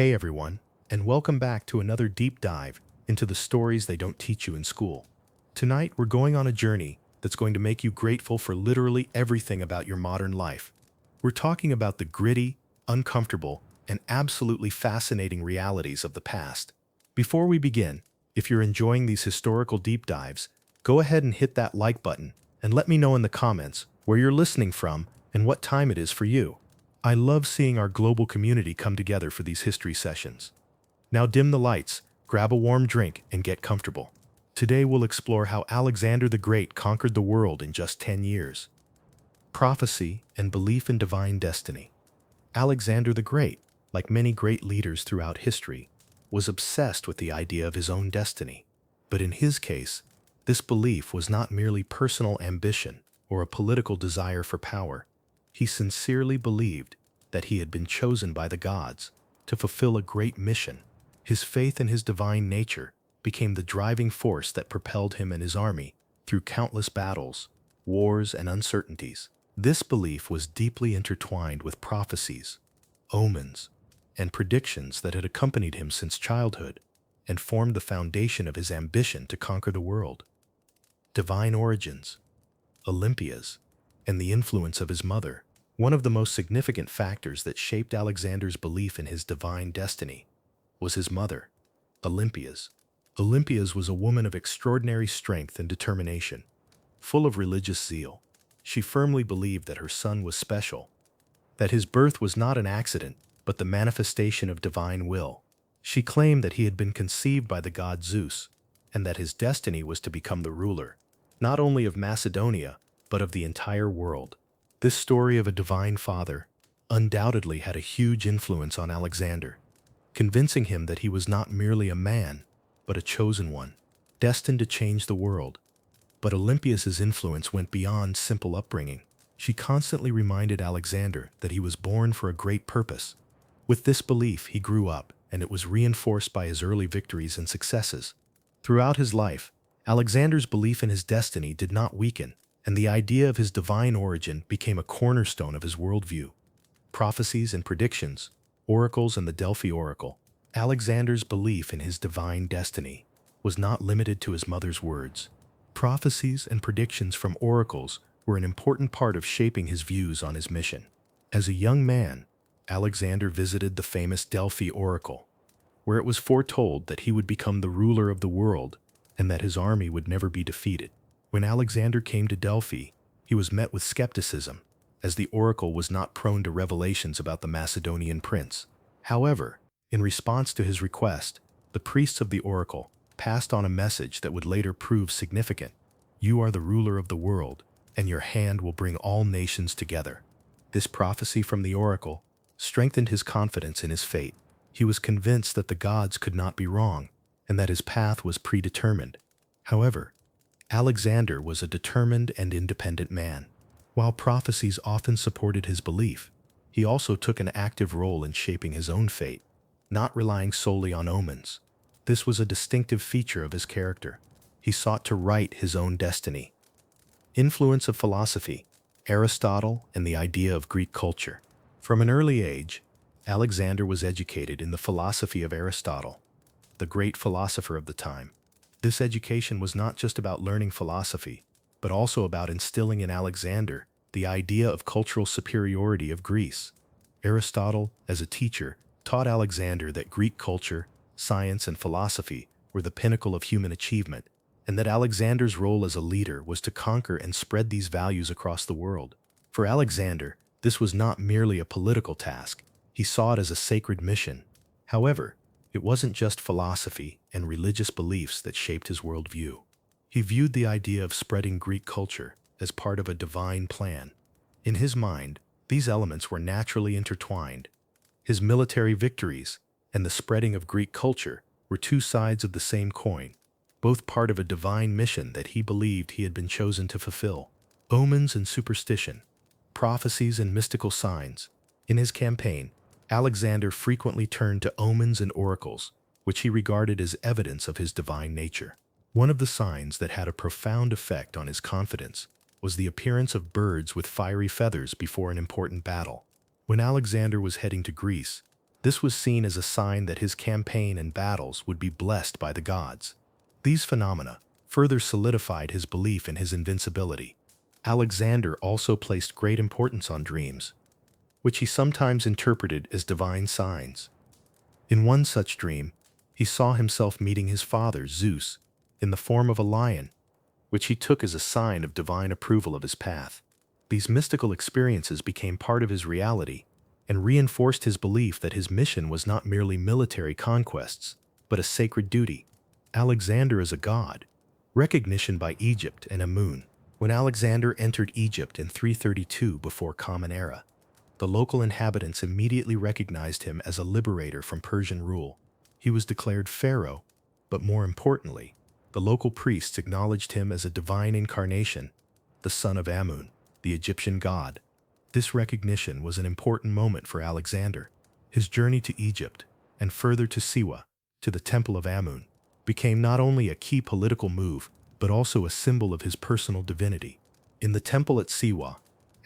Hey everyone, and welcome back to another deep dive into the stories they don't teach you in school. Tonight, we're going on a journey that's going to make you grateful for literally everything about your modern life. We're talking about the gritty, uncomfortable, and absolutely fascinating realities of the past. Before we begin, if you're enjoying these historical deep dives, go ahead and hit that like button and let me know in the comments where you're listening from and what time it is for you. I love seeing our global community come together for these history sessions. Now dim the lights, grab a warm drink, and get comfortable. Today we'll explore how Alexander the Great conquered the world in just 10 years. Prophecy and belief in divine destiny. Alexander the Great, like many great leaders throughout history, was obsessed with the idea of his own destiny. But in his case, this belief was not merely personal ambition or a political desire for power. He sincerely believed that he had been chosen by the gods to fulfill a great mission. His faith in his divine nature became the driving force that propelled him and his army through countless battles, wars, and uncertainties. This belief was deeply intertwined with prophecies, omens, and predictions that had accompanied him since childhood and formed the foundation of his ambition to conquer the world. Divine origins, Olympias, and the influence of his mother. One of the most significant factors that shaped Alexander's belief in his divine destiny was his mother, Olympias. Olympias was a woman of extraordinary strength and determination. Full of religious zeal, she firmly believed that her son was special, that his birth was not an accident, but the manifestation of divine will. She claimed that he had been conceived by the god Zeus, and that his destiny was to become the ruler, not only of Macedonia, but of the entire world. This story of a divine father undoubtedly had a huge influence on Alexander, convincing him that he was not merely a man, but a chosen one, destined to change the world. But Olympias's influence went beyond simple upbringing. She constantly reminded Alexander that he was born for a great purpose. With this belief, he grew up, and it was reinforced by his early victories and successes. Throughout his life, Alexander's belief in his destiny did not weaken, and the idea of his divine origin became a cornerstone of his worldview. Prophecies and predictions, oracles and the Delphi oracle. Alexander's belief in his divine destiny was not limited to his mother's words. Prophecies and predictions from oracles were an important part of shaping his views on his mission. As a young man, Alexander visited the famous Delphi oracle, where it was foretold that he would become the ruler of the world and that his army would never be defeated. When Alexander came to Delphi, he was met with skepticism, as the oracle was not prone to revelations about the Macedonian prince. However, in response to his request, the priests of the oracle passed on a message that would later prove significant. You are the ruler of the world, and your hand will bring all nations together. This prophecy from the oracle strengthened his confidence in his fate. He was convinced that the gods could not be wrong, and that his path was predetermined. However, Alexander was a determined and independent man. While prophecies often supported his belief, he also took an active role in shaping his own fate, not relying solely on omens. This was a distinctive feature of his character. He sought to write his own destiny. Influence of philosophy, Aristotle, and the idea of Greek culture. From an early age, Alexander was educated in the philosophy of Aristotle, the great philosopher of the time. This education was not just about learning philosophy, but also about instilling in Alexander the idea of cultural superiority of Greece. Aristotle, as a teacher, taught Alexander that Greek culture, science, and philosophy were the pinnacle of human achievement, and that Alexander's role as a leader was to conquer and spread these values across the world. For Alexander, this was not merely a political task. He saw it as a sacred mission. However, it wasn't just philosophy and religious beliefs that shaped his worldview. He viewed the idea of spreading Greek culture as part of a divine plan. In his mind, these elements were naturally intertwined. His military victories and the spreading of Greek culture were two sides of the same coin, both part of a divine mission that he believed he had been chosen to fulfill. Omens and superstition, prophecies and mystical signs. In his campaign, Alexander frequently turned to omens and oracles, which he regarded as evidence of his divine nature. One of the signs that had a profound effect on his confidence was the appearance of birds with fiery feathers before an important battle. When Alexander was heading to Greece, This was seen as a sign that his campaign and battles would be blessed by the gods. These phenomena further solidified his belief in his invincibility. Alexander also placed great importance on dreams, which he sometimes interpreted as divine signs. In one such dream, he saw himself meeting his father, Zeus, in the form of a lion, which he took as a sign of divine approval of his path. These mystical experiences became part of his reality and reinforced his belief that his mission was not merely military conquests, but a sacred duty. Alexander as a god, recognition by Egypt and Amun. When Alexander entered Egypt in 332 before Common Era, the local inhabitants immediately recognized him as a liberator from Persian rule. He was declared pharaoh, but more importantly, the local priests acknowledged him as a divine incarnation, the son of Amun, the Egyptian god. This recognition was an important moment for Alexander. His journey to Egypt, and further to Siwa, to the Temple of Amun, became not only a key political move, but also a symbol of his personal divinity. In the temple at Siwa,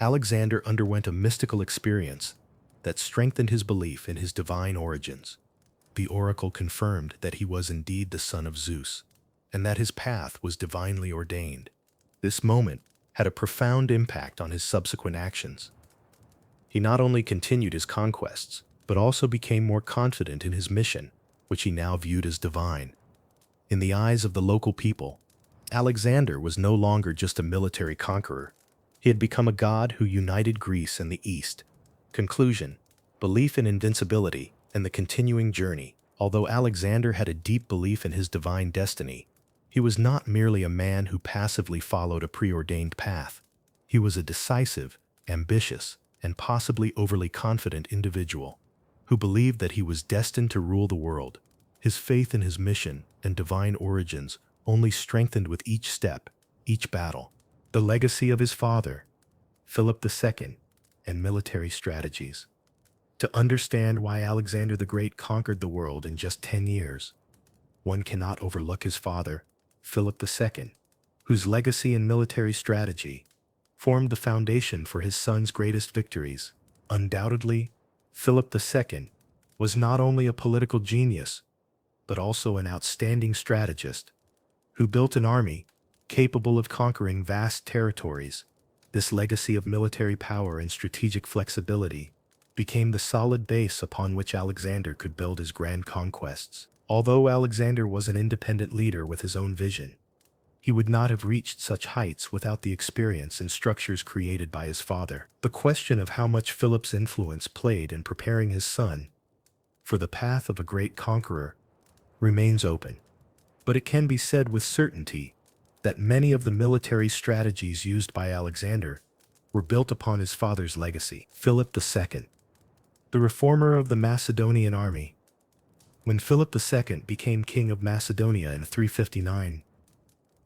Alexander underwent a mystical experience that strengthened his belief in his divine origins. The oracle confirmed that he was indeed the son of Zeus, and that his path was divinely ordained. This moment had a profound impact on his subsequent actions. He not only continued his conquests, but also became more confident in his mission, which he now viewed as divine. In the eyes of the local people, Alexander was no longer just a military conqueror. He had become a god who united Greece and the East. Conclusion: belief in invincibility and the continuing journey. Although Alexander had a deep belief in his divine destiny, he was not merely a man who passively followed a preordained path. He was a decisive, ambitious, and possibly overly confident individual who believed that he was destined to rule the world. His faith in his mission and divine origins only strengthened with each step, each battle. The legacy of his father, Philip II, and military strategies. To understand why Alexander the Great conquered the world in just 10 years, one cannot overlook his father, Philip II, whose legacy and military strategy formed the foundation for his son's greatest victories. Undoubtedly, Philip II was not only a political genius, but also an outstanding strategist who built an army capable of conquering vast territories. This legacy of military power and strategic flexibility became the solid base upon which Alexander could build his grand conquests. Although Alexander was an independent leader with his own vision, he would not have reached such heights without the experience and structures created by his father. The question of how much Philip's influence played in preparing his son for the path of a great conqueror remains open. But it can be said with certainty that many of the military strategies used by Alexander were built upon his father's legacy. Philip II, the reformer of the Macedonian army. When Philip II became king of Macedonia in 359,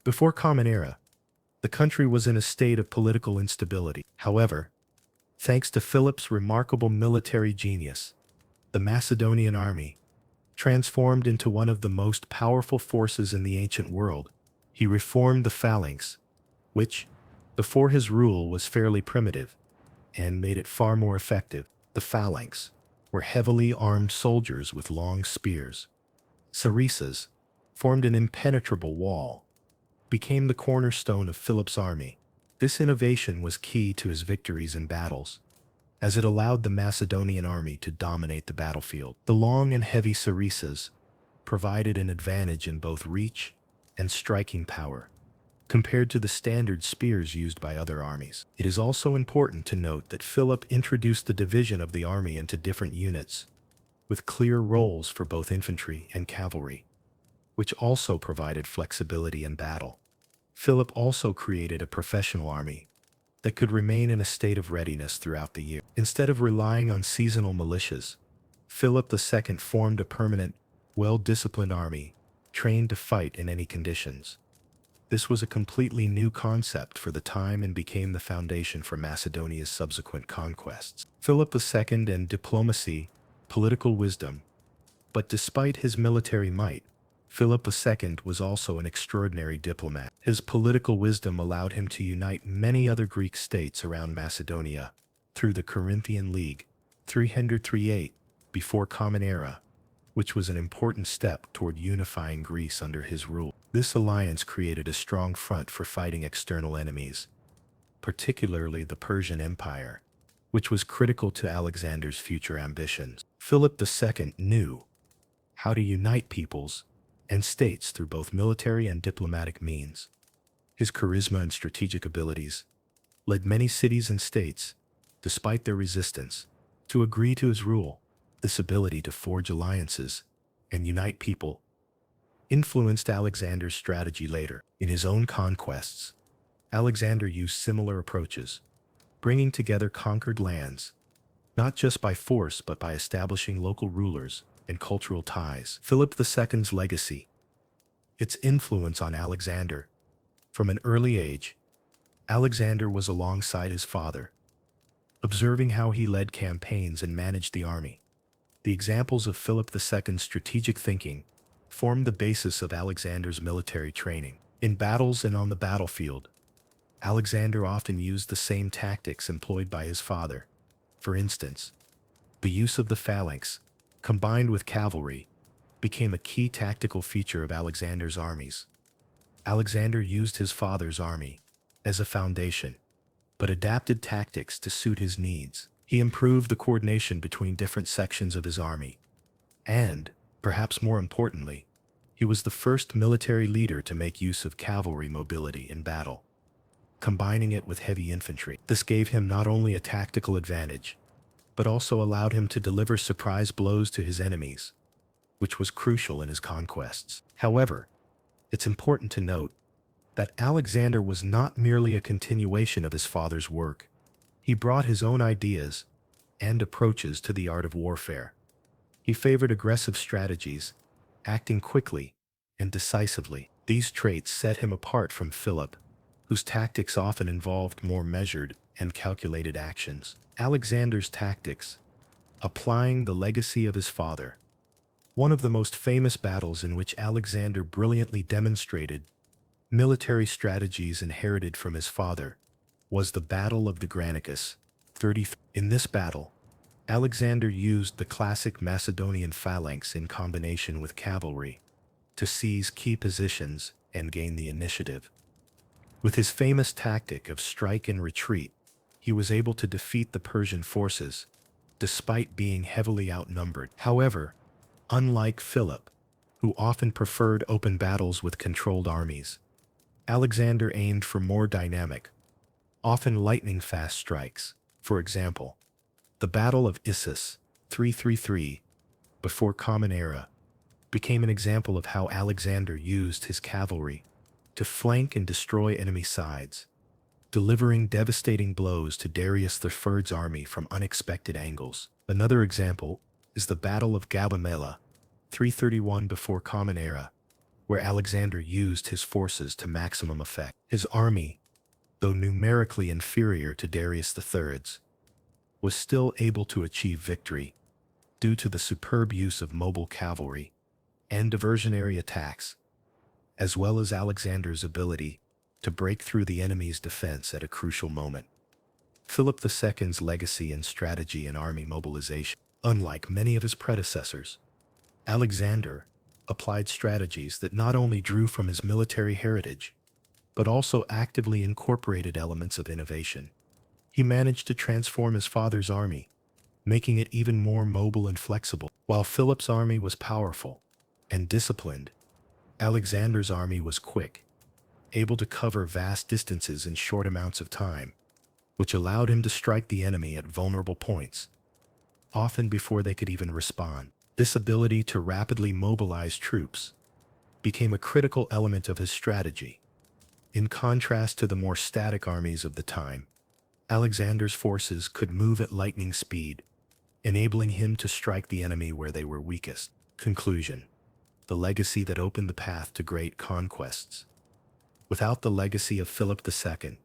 before Common Era, the country was in a state of political instability. However, thanks to Philip's remarkable military genius, the Macedonian army transformed into one of the most powerful forces in the ancient world. He reformed the phalanx, which, before his rule, was fairly primitive, and made it far more effective. The phalanx were heavily armed soldiers with long spears. Sarissas formed an impenetrable wall, became the cornerstone of Philip's army. This innovation was key to his victories in battles, as it allowed the Macedonian army to dominate the battlefield. The long and heavy sarissas provided an advantage in both reach and striking power, compared to the standard spears used by other armies. It is also important to note that Philip introduced the division of the army into different units, with clear roles for both infantry and cavalry, which also provided flexibility in battle. Philip also created a professional army that could remain in a state of readiness throughout the year. Instead of relying on seasonal militias, Philip II formed a permanent, well-disciplined army, trained to fight in any conditions. This was a completely new concept for the time and became the foundation for Macedonia's subsequent conquests. Philip II and diplomacy, political wisdom. But despite his military might, Philip II was also an extraordinary diplomat. His political wisdom allowed him to unite many other Greek states around Macedonia through the Corinthian League, 338 before Common Era, which was an important step toward unifying Greece under his rule. This alliance created a strong front for fighting external enemies, particularly the Persian Empire, which was critical to Alexander's future ambitions. Philip II knew how to unite peoples and states through both military and diplomatic means. His charisma and strategic abilities led many cities and states, despite their resistance, to agree to his rule. This ability to forge alliances and unite people influenced Alexander's strategy later. In his own conquests, Alexander used similar approaches, bringing together conquered lands, not just by force but by establishing local rulers and cultural ties. Philip II's legacy, its influence on Alexander. From an early age, Alexander was alongside his father, observing how he led campaigns and managed the army. The examples of Philip II's strategic thinking formed the basis of Alexander's military training. In battles and on the battlefield, Alexander often used the same tactics employed by his father. For instance, the use of the phalanx, combined with cavalry, became a key tactical feature of Alexander's armies. Alexander used his father's army as a foundation, but adapted tactics to suit his needs. He improved the coordination between different sections of his army, and, perhaps more importantly, he was the first military leader to make use of cavalry mobility in battle, combining it with heavy infantry. This gave him not only a tactical advantage, but also allowed him to deliver surprise blows to his enemies, which was crucial in his conquests. However, it's important to note that Alexander was not merely a continuation of his father's work. He brought his own ideas and approaches to the art of warfare. He favored aggressive strategies, acting quickly and decisively. These traits set him apart from Philip, whose tactics often involved more measured and calculated actions. Alexander's tactics, applying the legacy of his father. One of the most famous battles in which Alexander brilliantly demonstrated military strategies inherited from his father was the Battle of the Granicus, 33. In this battle, Alexander used the classic Macedonian phalanx in combination with cavalry to seize key positions and gain the initiative. With his famous tactic of strike and retreat, he was able to defeat the Persian forces, despite being heavily outnumbered. However, unlike Philip, who often preferred open battles with controlled armies, Alexander aimed for more dynamic, often lightning-fast strikes. For example, the Battle of Issus, 333, before Common Era, became an example of how Alexander used his cavalry to flank and destroy enemy sides, delivering devastating blows to Darius III's army from unexpected angles. Another example is the Battle of Gaugamela, 331 before Common Era, where Alexander used his forces to maximum effect. His army, though numerically inferior to Darius III's, was still able to achieve victory due to the superb use of mobile cavalry and diversionary attacks, as well as Alexander's ability to break through the enemy's defense at a crucial moment. Philip II's legacy in strategy and army mobilization. Unlike many of his predecessors, Alexander applied strategies that not only drew from his military heritage, but also actively incorporated elements of innovation. He managed to transform his father's army, making it even more mobile and flexible. While Philip's army was powerful and disciplined, Alexander's army was quick, able to cover vast distances in short amounts of time, which allowed him to strike the enemy at vulnerable points, often before they could even respond. This ability to rapidly mobilize troops became a critical element of his strategy. In contrast to the more static armies of the time, Alexander's forces could move at lightning speed, enabling him to strike the enemy where they were weakest. Conclusion: the legacy that opened the path to great conquests. Without the legacy of Philip II,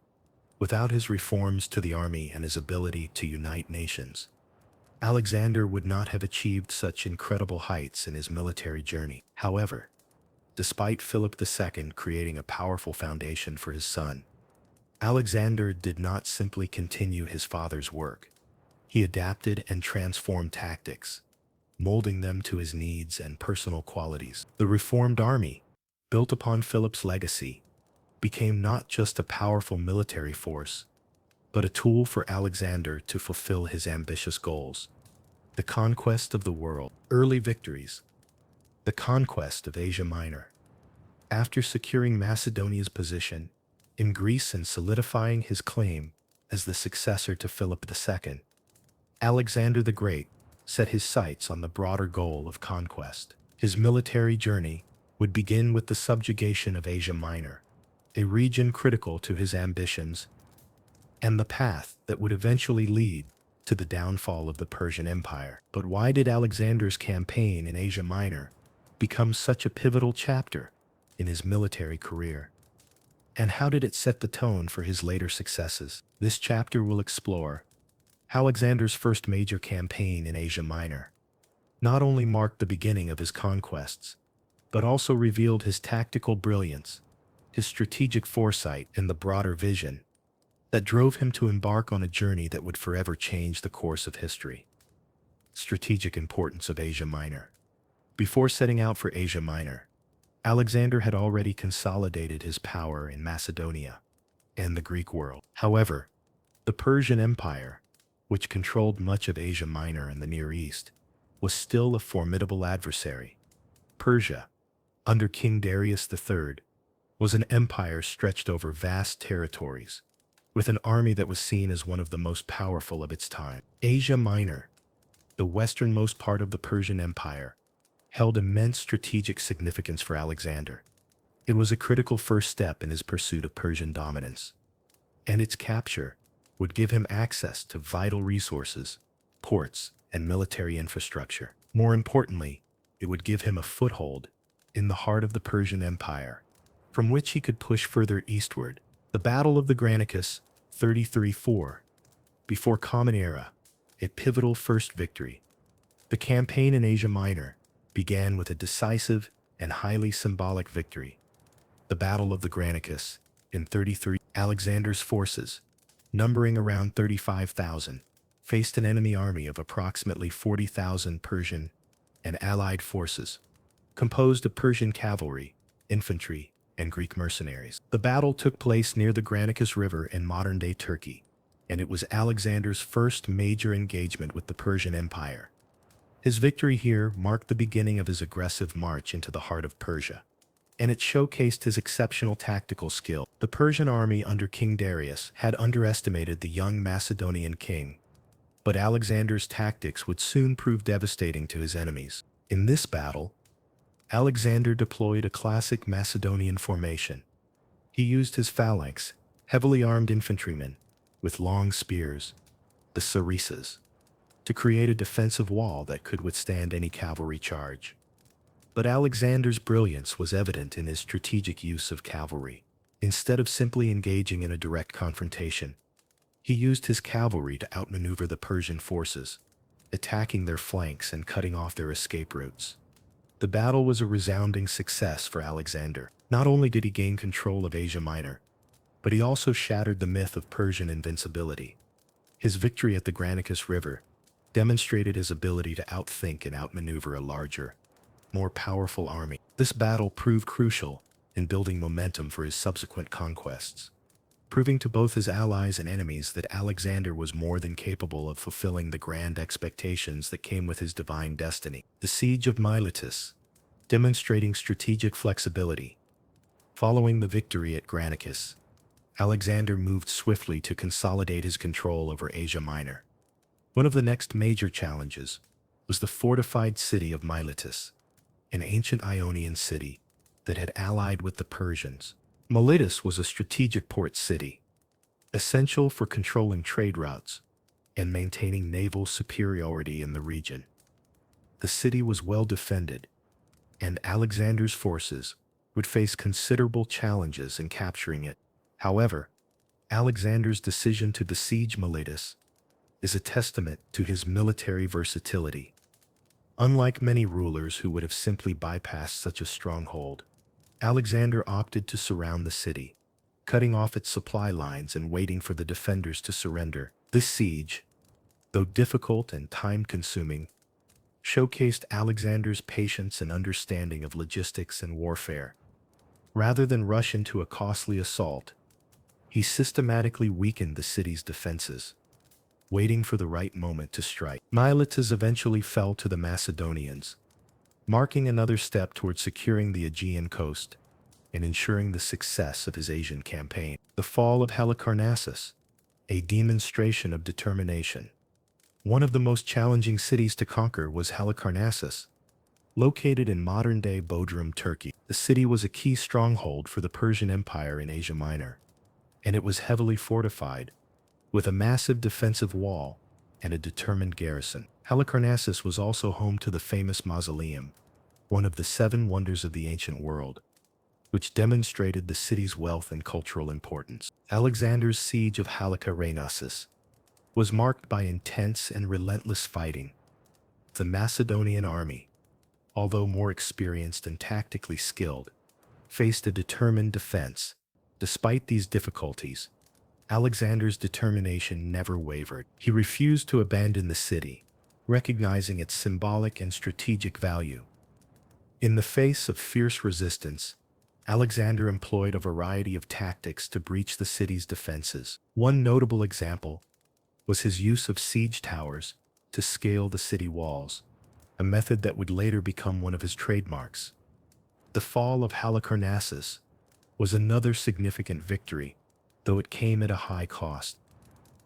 without his reforms to the army and his ability to unite nations, Alexander would not have achieved such incredible heights in his military journey. However, despite Philip II creating a powerful foundation for his son, Alexander did not simply continue his father's work. He adapted and transformed tactics, molding them to his needs and personal qualities. The reformed army, built upon Philip's legacy, became not just a powerful military force, but a tool for Alexander to fulfill his ambitious goals. The conquest of the world. Early victories. The conquest of Asia Minor. After securing Macedonia's position in Greece and solidifying his claim as the successor to Philip II, Alexander the Great set his sights on the broader goal of conquest. His military journey would begin with the subjugation of Asia Minor, a region critical to his ambitions, and the path that would eventually lead to the downfall of the Persian Empire. But why did Alexander's campaign in Asia Minor become such a pivotal chapter in his military career? And how did it set the tone for his later successes? This chapter will explore Alexander's first major campaign in Asia Minor not only marked the beginning of his conquests, but also revealed his tactical brilliance, his strategic foresight, and the broader vision that drove him to embark on a journey that would forever change the course of history. Strategic importance of Asia Minor. Before setting out for Asia Minor, Alexander had already consolidated his power in Macedonia and the Greek world. However, the Persian Empire, which controlled much of Asia Minor and the Near East, was still a formidable adversary. Persia, under King Darius III, was an empire stretched over vast territories, with an army that was seen as one of the most powerful of its time. Asia Minor, the westernmost part of the Persian Empire, held immense strategic significance for Alexander. It was a critical first step in his pursuit of Persian dominance, and its capture would give him access to vital resources, ports, and military infrastructure. More importantly, it would give him a foothold in the heart of the Persian Empire, from which he could push further eastward. The Battle of the Granicus, 33-4, before Common Era, a pivotal first victory. The campaign in Asia Minor began with a decisive and highly symbolic victory. The Battle of the Granicus, in 33, Alexander's forces, numbering around 35,000, faced an enemy army of approximately 40,000 Persian and allied forces, composed of Persian cavalry, infantry, and Greek mercenaries. The battle took place near the Granicus River in modern-day Turkey, and it was Alexander's first major engagement with the Persian Empire. His victory here marked the beginning of his aggressive march into the heart of Persia, and it showcased his exceptional tactical skill. The Persian army under King Darius had underestimated the young Macedonian king, but Alexander's tactics would soon prove devastating to his enemies. In this battle, Alexander deployed a classic Macedonian formation. He used his phalanx, heavily armed infantrymen, with long spears, the sarissas, to create a defensive wall that could withstand any cavalry charge. But Alexander's brilliance was evident in his strategic use of cavalry. Instead of simply engaging in a direct confrontation, he used his cavalry to outmaneuver the Persian forces, attacking their flanks and cutting off their escape routes. The battle was a resounding success for Alexander. Not only did he gain control of Asia Minor, but he also shattered the myth of Persian invincibility. His victory at the Granicus River demonstrated his ability to outthink and outmaneuver a larger, more powerful army. This battle proved crucial in building momentum for his subsequent conquests, proving to both his allies and enemies that Alexander was more than capable of fulfilling the grand expectations that came with his divine destiny. The Siege of Miletus, demonstrating strategic flexibility. Following the victory at Granicus, Alexander moved swiftly to consolidate his control over Asia Minor. One of the next major challenges was the fortified city of Miletus, an ancient Ionian city that had allied with the Persians. Miletus was a strategic port city, essential for controlling trade routes and maintaining naval superiority in the region. The city was well defended, and Alexander's forces would face considerable challenges in capturing it. However, Alexander's decision to besiege Miletus is a testament to his military versatility. Unlike many rulers who would have simply bypassed such a stronghold, Alexander opted to surround the city, cutting off its supply lines and waiting for the defenders to surrender. This siege, though difficult and time-consuming, showcased Alexander's patience and understanding of logistics and warfare. Rather than rush into a costly assault, he systematically weakened the city's defenses, waiting for the right moment to strike. Miletus eventually fell to the Macedonians, marking another step toward securing the Aegean coast and ensuring the success of his Asian campaign. The fall of Halicarnassus, a demonstration of determination. One of the most challenging cities to conquer was Halicarnassus, located in modern-day Bodrum, Turkey. The city was a key stronghold for the Persian Empire in Asia Minor, and it was heavily fortified, with a massive defensive wall and a determined garrison. Halicarnassus was also home to the famous Mausoleum, one of the 7 wonders of the ancient world, which demonstrated the city's wealth and cultural importance. Alexander's siege of Halicarnassus was marked by intense and relentless fighting. The Macedonian army, although more experienced and tactically skilled, faced a determined defense. Despite these difficulties, Alexander's determination never wavered. He refused to abandon the city, recognizing its symbolic and strategic value. In the face of fierce resistance, Alexander employed a variety of tactics to breach the city's defenses. One notable example was his use of siege towers to scale the city walls, a method that would later become one of his trademarks. The fall of Halicarnassus was another significant victory, though it came at a high cost.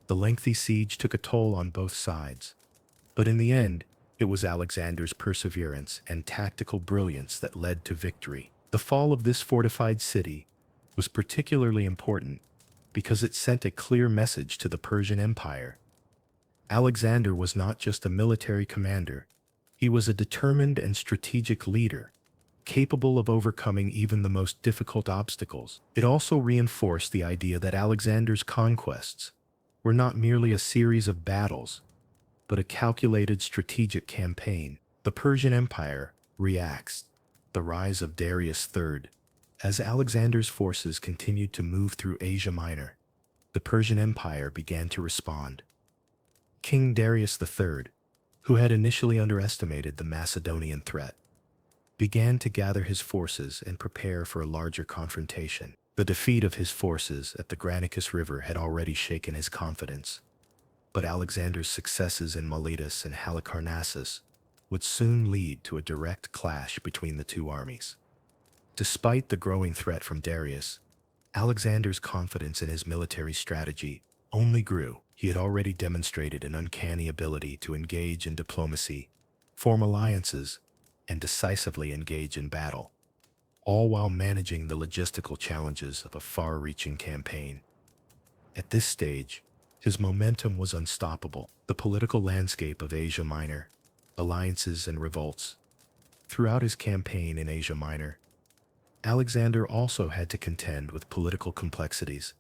The lengthy siege took a toll on both sides, but in the end, it was Alexander's perseverance and tactical brilliance that led to victory. The fall of this fortified city was particularly important because it sent a clear message to the Persian Empire. Alexander was not just a military commander, he was a determined and strategic leader, capable of overcoming even the most difficult obstacles. It also reinforced the idea that Alexander's conquests were not merely a series of battles, but a calculated strategic campaign. The Persian Empire reacts. The rise of Darius III. As Alexander's forces continued to move through Asia Minor, the Persian Empire began to respond. King Darius III, who had initially underestimated the Macedonian threat, began to gather his forces and prepare for a larger confrontation. The defeat of his forces at the Granicus River had already shaken his confidence, but Alexander's successes in Miletus and Halicarnassus would soon lead to a direct clash between the two armies. Despite the growing threat from Darius, Alexander's confidence in his military strategy only grew. He had already demonstrated an uncanny ability to engage in diplomacy, form alliances, and decisively engage in battle, all while managing the logistical challenges of a far-reaching campaign. At this stage, his momentum was unstoppable. The political landscape of Asia Minor, alliances and revolts. Throughout his campaign in Asia Minor, Alexander also had to contend with political complexities.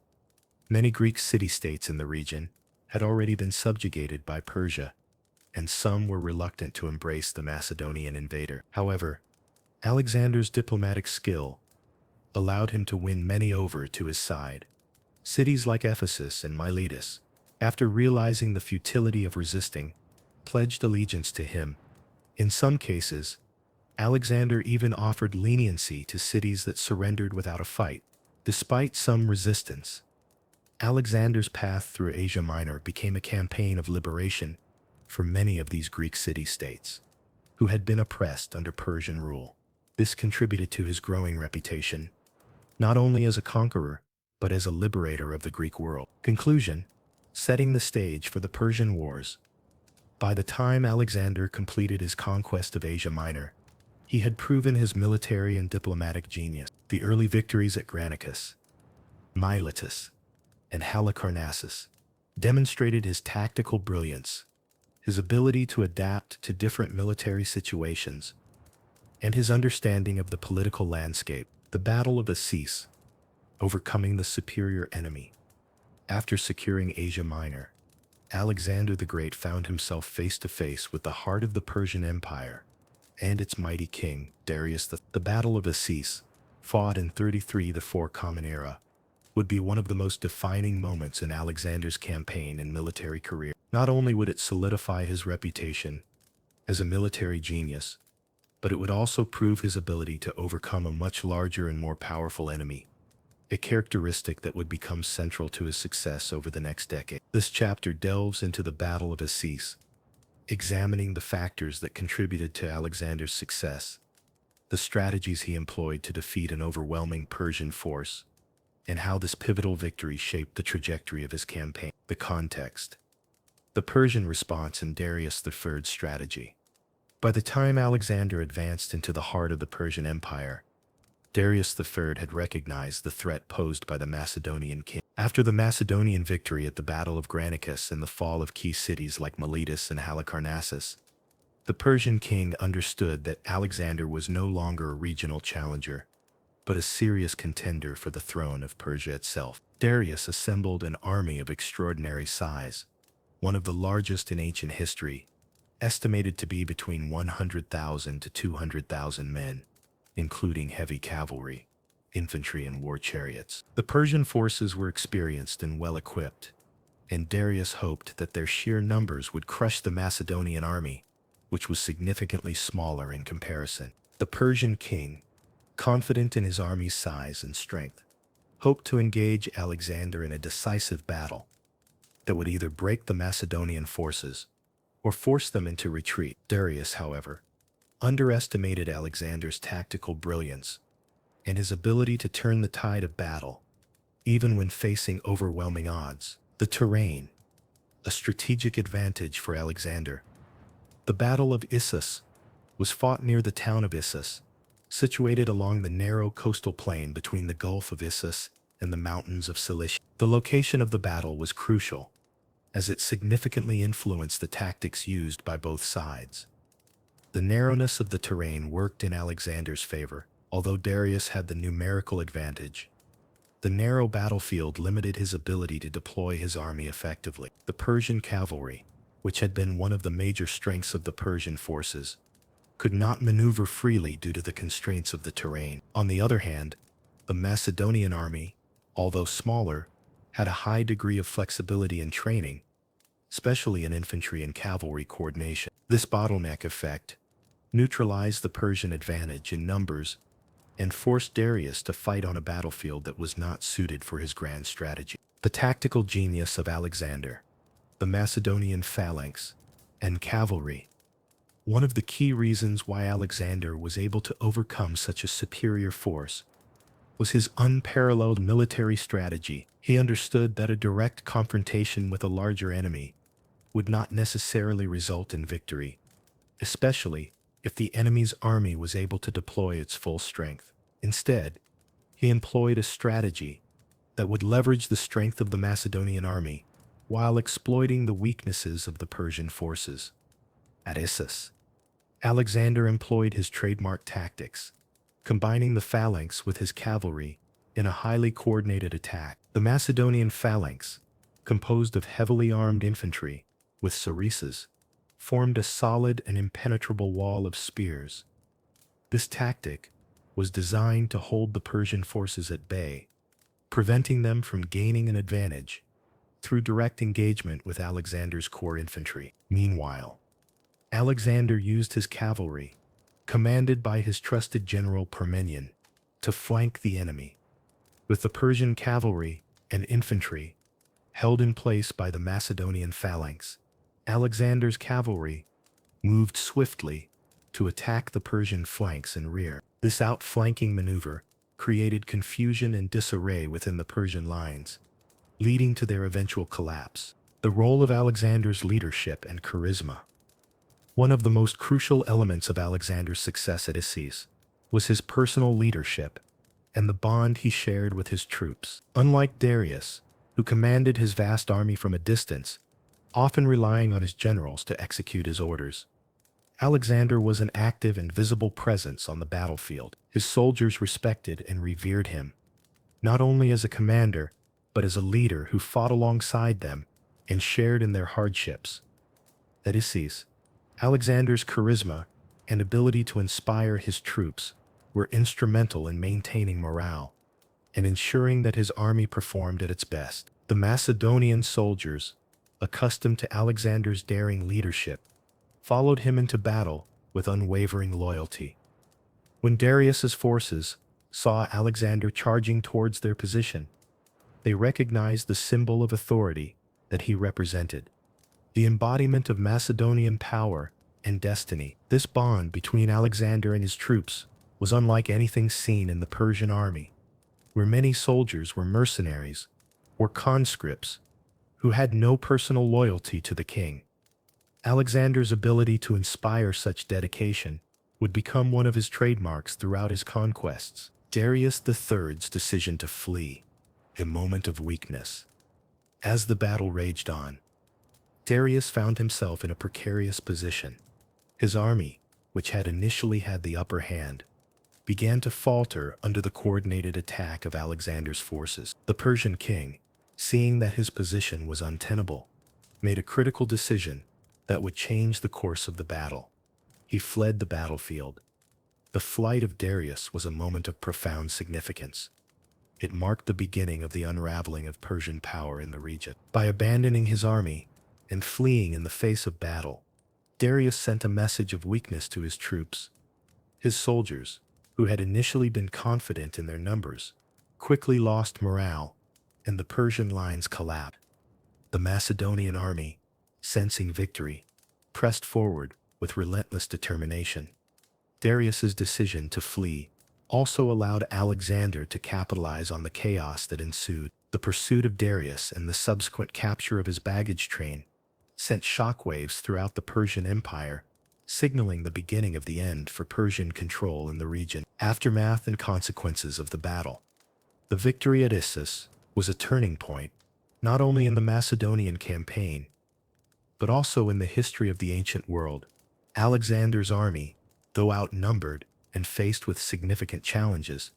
Many Greek city-states in the region had already been subjugated by Persia, and some were reluctant to embrace the Macedonian invader. However, Alexander's diplomatic skill allowed him to win many over to his side. Cities like Ephesus and Miletus, after realizing the futility of resisting, pledged allegiance to him. In some cases, Alexander even offered leniency to cities that surrendered without a fight. Despite some resistance, Alexander's path through Asia Minor became a campaign of liberation for many of these Greek city-states, who had been oppressed under Persian rule. This contributed to his growing reputation, not only as a conqueror, but as a liberator of the Greek world. Conclusion: setting the stage for the Persian Wars. By the time Alexander completed his conquest of Asia Minor, he had proven his military and diplomatic genius. The early victories at Granicus, Miletus, and Halicarnassus demonstrated his tactical brilliance, his ability to adapt to different military situations, and his understanding of the political landscape. The Battle of Assis, overcoming the superior enemy. After securing Asia Minor, Alexander the Great found himself face to face with the heart of the Persian Empire and its mighty king, Darius III. The Battle of Assis, fought in 33 before Common Era, would be one of the most defining moments in Alexander's campaign and military career. Not only would it solidify his reputation as a military genius, but it would also prove his ability to overcome a much larger and more powerful enemy, a characteristic that would become central to his success over the next decade. This chapter delves into the Battle of Assis, examining the factors that contributed to Alexander's success, the strategies he employed to defeat an overwhelming Persian force, and how this pivotal victory shaped the trajectory of his campaign. The context: the Persian response and Darius III's strategy. By the time Alexander advanced into the heart of the Persian Empire, Darius III had recognized the threat posed by the Macedonian king. After the Macedonian victory at the Battle of Granicus and the fall of key cities like Miletus and Halicarnassus, the Persian king understood that Alexander was no longer a regional challenger, but a serious contender for the throne of Persia itself. Darius assembled an army of extraordinary size, one of the largest in ancient history, estimated to be between 100,000 to 200,000 men, including heavy cavalry, infantry, and war chariots. The Persian forces were experienced and well-equipped, and Darius hoped that their sheer numbers would crush the Macedonian army, which was significantly smaller in comparison. The Persian king, confident in his army's size and strength, hoped to engage Alexander in a decisive battle that would either break the Macedonian forces or force them into retreat. Darius, however, underestimated Alexander's tactical brilliance and his ability to turn the tide of battle, even when facing overwhelming odds. The terrain, a strategic advantage for Alexander. The Battle of Issus was fought near the town of Issus, situated along the narrow coastal plain between the Gulf of Issus and the mountains of Cilicia. The location of the battle was crucial, as it significantly influenced the tactics used by both sides. The narrowness of the terrain worked in Alexander's favor, although Darius had the numerical advantage. The narrow battlefield limited his ability to deploy his army effectively. The Persian cavalry, which had been one of the major strengths of the Persian forces, could not maneuver freely due to the constraints of the terrain. On the other hand, the Macedonian army, although smaller, had a high degree of flexibility and training, especially in infantry and cavalry coordination. This bottleneck effect neutralized the Persian advantage in numbers and forced Darius to fight on a battlefield that was not suited for his grand strategy. The tactical genius of Alexander, the Macedonian phalanx, and cavalry. One of the key reasons why Alexander was able to overcome such a superior force was his unparalleled military strategy. He understood that a direct confrontation with a larger enemy would not necessarily result in victory, especially if the enemy's army was able to deploy its full strength. Instead, he employed a strategy that would leverage the strength of the Macedonian army while exploiting the weaknesses of the Persian forces. At Issus, Alexander employed his trademark tactics, combining the phalanx with his cavalry in a highly coordinated attack. The Macedonian phalanx, composed of heavily armed infantry with sarissas, formed a solid and impenetrable wall of spears. This tactic was designed to hold the Persian forces at bay, preventing them from gaining an advantage through direct engagement with Alexander's core infantry. Meanwhile, Alexander used his cavalry, commanded by his trusted general Parmenion, to flank the enemy. With the Persian cavalry and infantry held in place by the Macedonian phalanx, Alexander's cavalry moved swiftly to attack the Persian flanks and rear. This outflanking maneuver created confusion and disarray within the Persian lines, leading to their eventual collapse. The role of Alexander's leadership and charisma. One of the most crucial elements of Alexander's success at Issus was his personal leadership and the bond he shared with his troops. Unlike Darius, who commanded his vast army from a distance, often relying on his generals to execute his orders, Alexander was an active and visible presence on the battlefield. His soldiers respected and revered him, not only as a commander, but as a leader who fought alongside them and shared in their hardships. At Issus, Alexander's charisma and ability to inspire his troops were instrumental in maintaining morale and ensuring that his army performed at its best. The Macedonian soldiers, accustomed to Alexander's daring leadership, followed him into battle with unwavering loyalty. When Darius's forces saw Alexander charging towards their position, they recognized the symbol of authority that he represented, the embodiment of Macedonian power and destiny. This bond between Alexander and his troops was unlike anything seen in the Persian army, where many soldiers were mercenaries or conscripts who had no personal loyalty to the king. Alexander's ability to inspire such dedication would become one of his trademarks throughout his conquests. Darius III's decision to flee, a moment of weakness. As the battle raged on, Darius found himself in a precarious position. His army, which had initially had the upper hand, began to falter under the coordinated attack of Alexander's forces. The Persian king, seeing that his position was untenable, made a critical decision that would change the course of the battle. He fled the battlefield. The flight of Darius was a moment of profound significance. It marked the beginning of the unraveling of Persian power in the region. By abandoning his army and fleeing in the face of battle, Darius sent a message of weakness to his troops. His soldiers, who had initially been confident in their numbers, quickly lost morale, and the Persian lines collapsed. The Macedonian army, sensing victory, pressed forward with relentless determination. Darius's decision to flee also allowed Alexander to capitalize on the chaos that ensued. The pursuit of Darius and the subsequent capture of his baggage train sent shockwaves throughout the Persian Empire, signaling the beginning of the end for Persian control in the region. Aftermath and consequences of the battle. The victory at Issus was a turning point, not only in the Macedonian campaign, but also in the history of the ancient world. Alexander's army, though outnumbered and faced with significant challenges,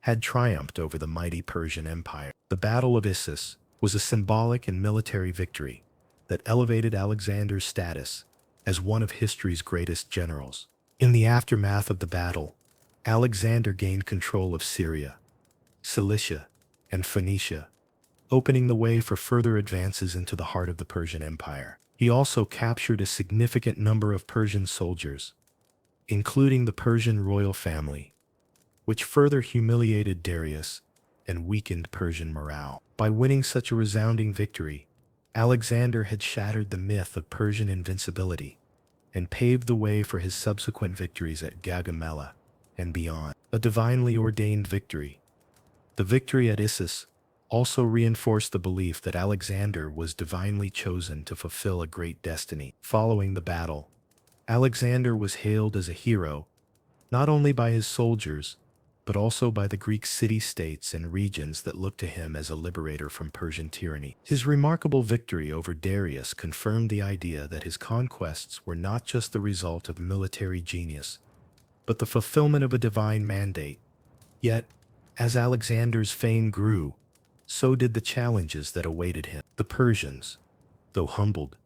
had triumphed over the mighty Persian Empire. The Battle of Issus was a symbolic and military victory that elevated Alexander's status as one of history's greatest generals. In the aftermath of the battle, Alexander gained control of Syria, Cilicia, and Phoenicia, opening the way for further advances into the heart of the Persian Empire. He also captured a significant number of Persian soldiers, including the Persian royal family, which further humiliated Darius and weakened Persian morale. By winning such a resounding victory, Alexander had shattered the myth of Persian invincibility and paved the way for his subsequent victories at Gaugamela and beyond. A divinely ordained victory. The victory at Issus also reinforced the belief that Alexander was divinely chosen to fulfill a great destiny. Following the battle, Alexander was hailed as a hero, not only by his soldiers, but also by the Greek city-states and regions that looked to him as a liberator from Persian tyranny. His remarkable victory over Darius confirmed the idea that his conquests were not just the result of military genius, but the fulfillment of a divine mandate. Yet, as Alexander's fame grew, so did the challenges that awaited him. The Persians, though humbled,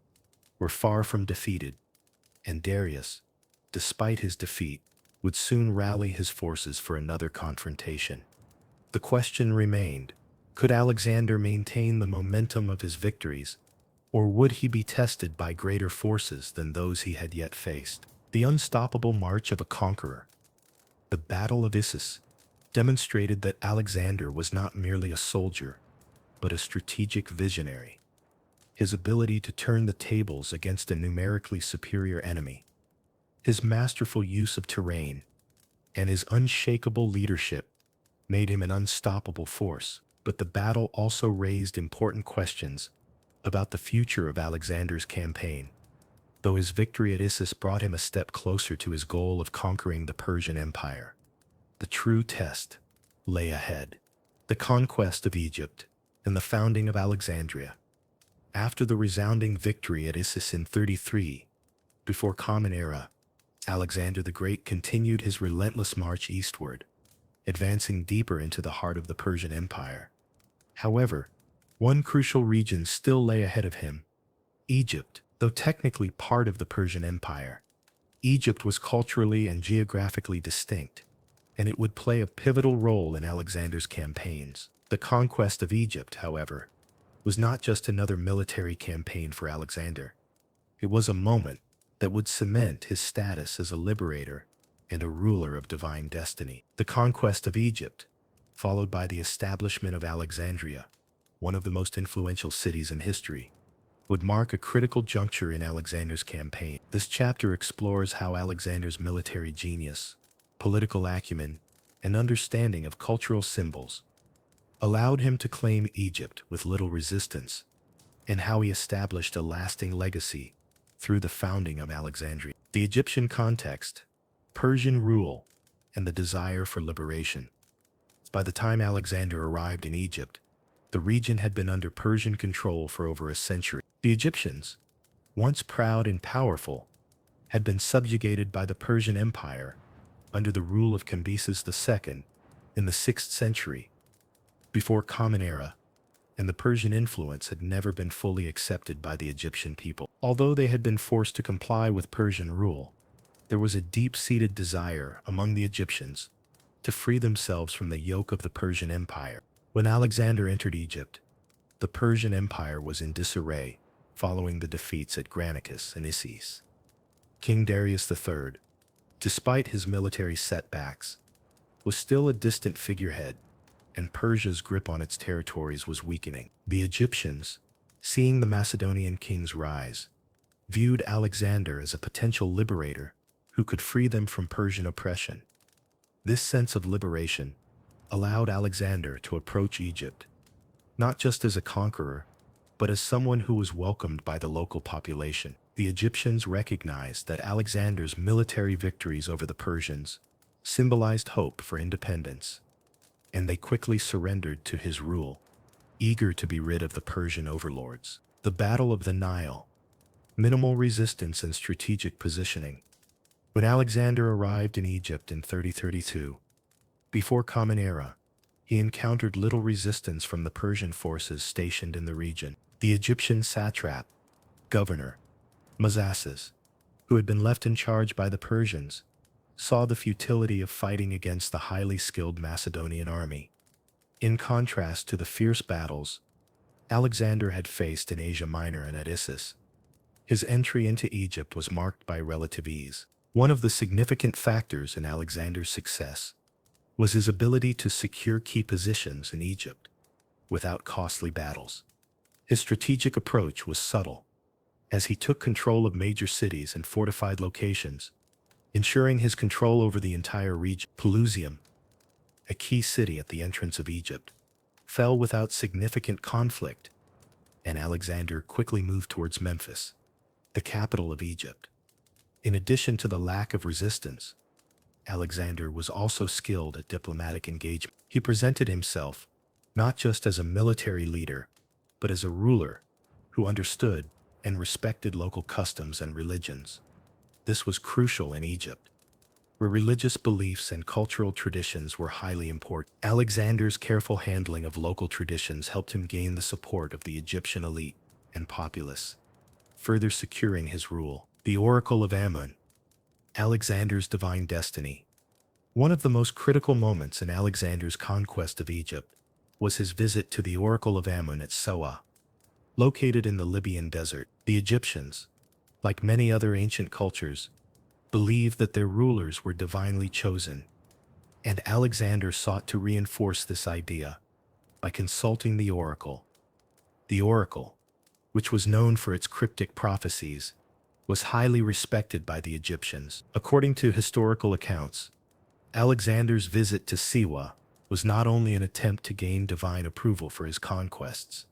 were far from defeated, and Darius, despite his defeat, would soon rally his forces for another confrontation. The question remained, could Alexander maintain the momentum of his victories, or would he be tested by greater forces than those he had yet faced? The unstoppable march of a conqueror. The Battle of Issus demonstrated that Alexander was not merely a soldier, but a strategic visionary. His ability to turn the tables against a numerically superior enemy, his masterful use of terrain, and his unshakable leadership made him an unstoppable force. But the battle also raised important questions about the future of Alexander's campaign. Though his victory at Issus brought him a step closer to his goal of conquering the Persian Empire, the true test lay ahead: the conquest of Egypt and the founding of Alexandria. After the resounding victory at Issus in 33, before Common Era, Alexander the Great continued his relentless march eastward, advancing deeper into the heart of the Persian Empire. However, one crucial region still lay ahead of him: Egypt. Though technically part of the Persian Empire, Egypt was culturally and geographically distinct, and it would play a pivotal role in Alexander's campaigns. The conquest of Egypt, however, was not just another military campaign for Alexander. It was a moment that would cement his status as a liberator and a ruler of divine destiny. The conquest of Egypt, followed by the establishment of Alexandria, one of the most influential cities in history, would mark a critical juncture in Alexander's campaign. This chapter explores how Alexander's military genius, political acumen, and understanding of cultural symbols allowed him to claim Egypt with little resistance, and how he established a lasting legacy through the founding of Alexandria. The Egyptian context, Persian rule, and the desire for liberation. By the time Alexander arrived in Egypt, the region had been under Persian control for over a century. The Egyptians, once proud and powerful, had been subjugated by the Persian Empire under the rule of Cambyses II in the 6th century, before Common Era, and the Persian influence had never been fully accepted by the Egyptian people. Although they had been forced to comply with Persian rule, there was a deep-seated desire among the Egyptians to free themselves from the yoke of the Persian Empire. When Alexander entered Egypt, the Persian Empire was in disarray following the defeats at Granicus and Issus. King Darius III, despite his military setbacks, was still a distant figurehead, and Persia's grip on its territories was weakening. The Egyptians, seeing the Macedonian kings rise, viewed Alexander as a potential liberator who could free them from Persian oppression. This sense of liberation allowed Alexander to approach Egypt, not just as a conqueror, but as someone who was welcomed by the local population. The Egyptians recognized that Alexander's military victories over the Persians symbolized hope for independence, and they quickly surrendered to his rule, eager to be rid of the Persian overlords. The Battle of the Nile, minimal resistance and strategic positioning. When Alexander arrived in Egypt in 3032, before Common Era, he encountered little resistance from the Persian forces stationed in the region. The Egyptian satrap, governor, Mazaces, who had been left in charge by the Persians, saw the futility of fighting against the highly skilled Macedonian army. In contrast to the fierce battles Alexander had faced in Asia Minor and at Issus, his entry into Egypt was marked by relative ease. One of the significant factors in Alexander's success was his ability to secure key positions in Egypt without costly battles. His strategic approach was subtle, as he took control of major cities and fortified locations, ensuring his control over the entire region. Pelusium, a key city at the entrance of Egypt, fell without significant conflict, and Alexander quickly moved towards Memphis, the capital of Egypt. In addition to the lack of resistance, Alexander was also skilled at diplomatic engagement. He presented himself not just as a military leader, but as a ruler who understood and respected local customs and religions. This was crucial in Egypt, where religious beliefs and cultural traditions were highly important. Alexander's careful handling of local traditions helped him gain the support of the Egyptian elite and populace, further securing his rule. The Oracle of Amun, Alexander's divine destiny. One of the most critical moments in Alexander's conquest of Egypt was his visit to the Oracle of Amun at Soa, located in the Libyan desert. The Egyptians, like many other ancient cultures, believed that their rulers were divinely chosen, and Alexander sought to reinforce this idea by consulting the oracle. The oracle, which was known for its cryptic prophecies, was highly respected by the Egyptians. According to historical accounts, Alexander's visit to Siwa was not only an attempt to gain divine approval for his conquests,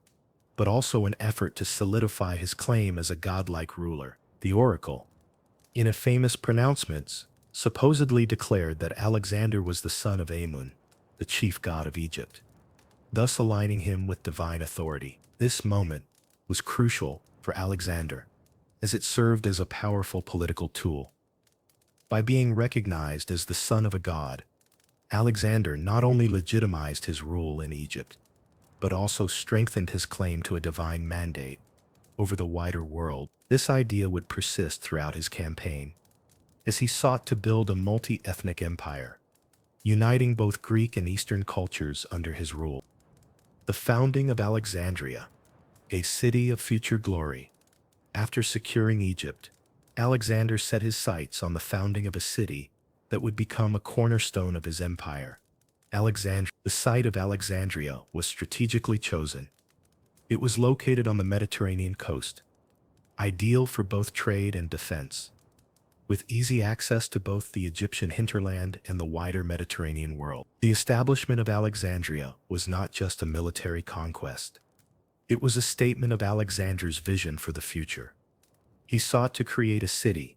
but also an effort to solidify his claim as a godlike ruler. The oracle, in a famous pronouncement, supposedly declared that Alexander was the son of Amun, the chief god of Egypt, thus aligning him with divine authority. This moment was crucial for Alexander, as it served as a powerful political tool. By being recognized as the son of a god, Alexander not only legitimized his rule in Egypt, but also strengthened his claim to a divine mandate over the wider world. This idea would persist throughout his campaign, as he sought to build a multi-ethnic empire, uniting both Greek and Eastern cultures under his rule. The founding of Alexandria, a city of future glory. After securing Egypt, Alexander set his sights on the founding of a city that would become a cornerstone of his empire. The site of Alexandria was strategically chosen. It was located on the Mediterranean coast, ideal for both trade and defense, with easy access to both the Egyptian hinterland and the wider Mediterranean world. The establishment of Alexandria was not just a military conquest. It was a statement of Alexander's vision for the future. He sought to create a city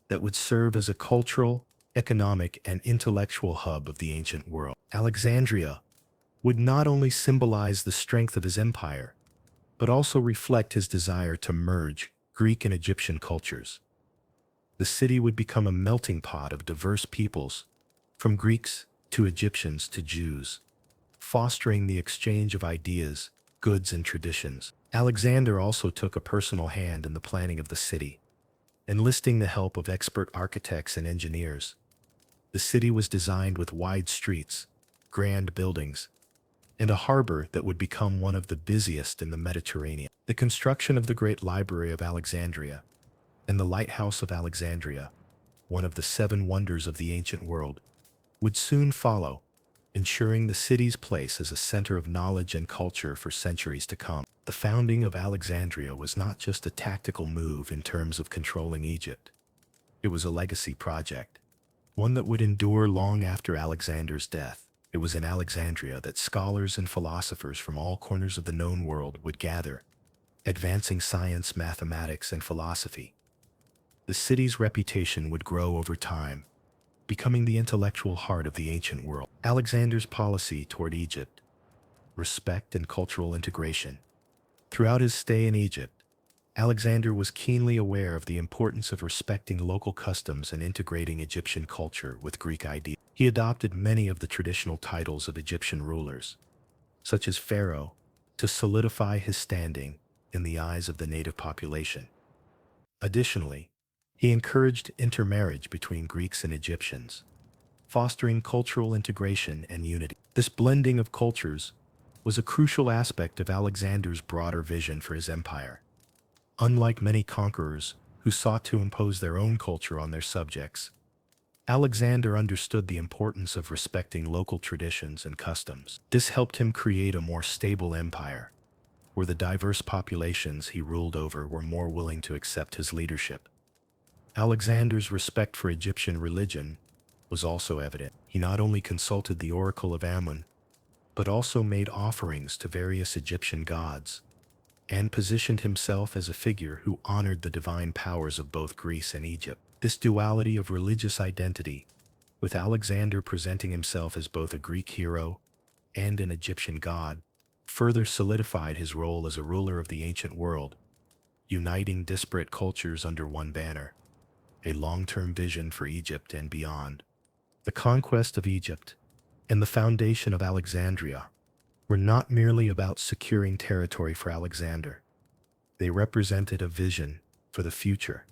that would serve as a cultural, economic, and intellectual hub of the ancient world. Alexandria would not only symbolize the strength of his empire, but also reflect his desire to merge Greek and Egyptian cultures. The city would become a melting pot of diverse peoples, from Greeks to Egyptians to Jews, fostering the exchange of ideas, goods, and traditions. Alexander also took a personal hand in the planning of the city, enlisting the help of expert architects and engineers. The city was designed with wide streets, grand buildings, and a harbor that would become one of the busiest in the Mediterranean. The construction of the Great Library of Alexandria and the Lighthouse of Alexandria, one of the 7 wonders of the ancient world, would soon follow, ensuring the city's place as a center of knowledge and culture for centuries to come. The founding of Alexandria was not just a tactical move in terms of controlling Egypt. It was a legacy project, one that would endure long after Alexander's death. It was in Alexandria that scholars and philosophers from all corners of the known world would gather, advancing science, mathematics, and philosophy. The city's reputation would grow over time, becoming the intellectual heart of the ancient world. Alexander's policy toward Egypt, respect and cultural integration. Throughout his stay in Egypt, Alexander was keenly aware of the importance of respecting local customs and integrating Egyptian culture with Greek ideas. He adopted many of the traditional titles of Egyptian rulers, such as pharaoh, to solidify his standing in the eyes of the native population. Additionally, he encouraged intermarriage between Greeks and Egyptians, fostering cultural integration and unity. This blending of cultures was a crucial aspect of Alexander's broader vision for his empire. Unlike many conquerors who sought to impose their own culture on their subjects, Alexander understood the importance of respecting local traditions and customs. This helped him create a more stable empire, where the diverse populations he ruled over were more willing to accept his leadership. Alexander's respect for Egyptian religion was also evident. He not only consulted the Oracle of Amun, but also made offerings to various Egyptian gods, and positioned himself as a figure who honored the divine powers of both Greece and Egypt. This duality of religious identity, with Alexander presenting himself as both a Greek hero and an Egyptian god, further solidified his role as a ruler of the ancient world, uniting disparate cultures under one banner, a long-term vision for Egypt and beyond. The conquest of Egypt and the foundation of Alexandria were not merely about securing territory for Alexander. They represented a vision for the future,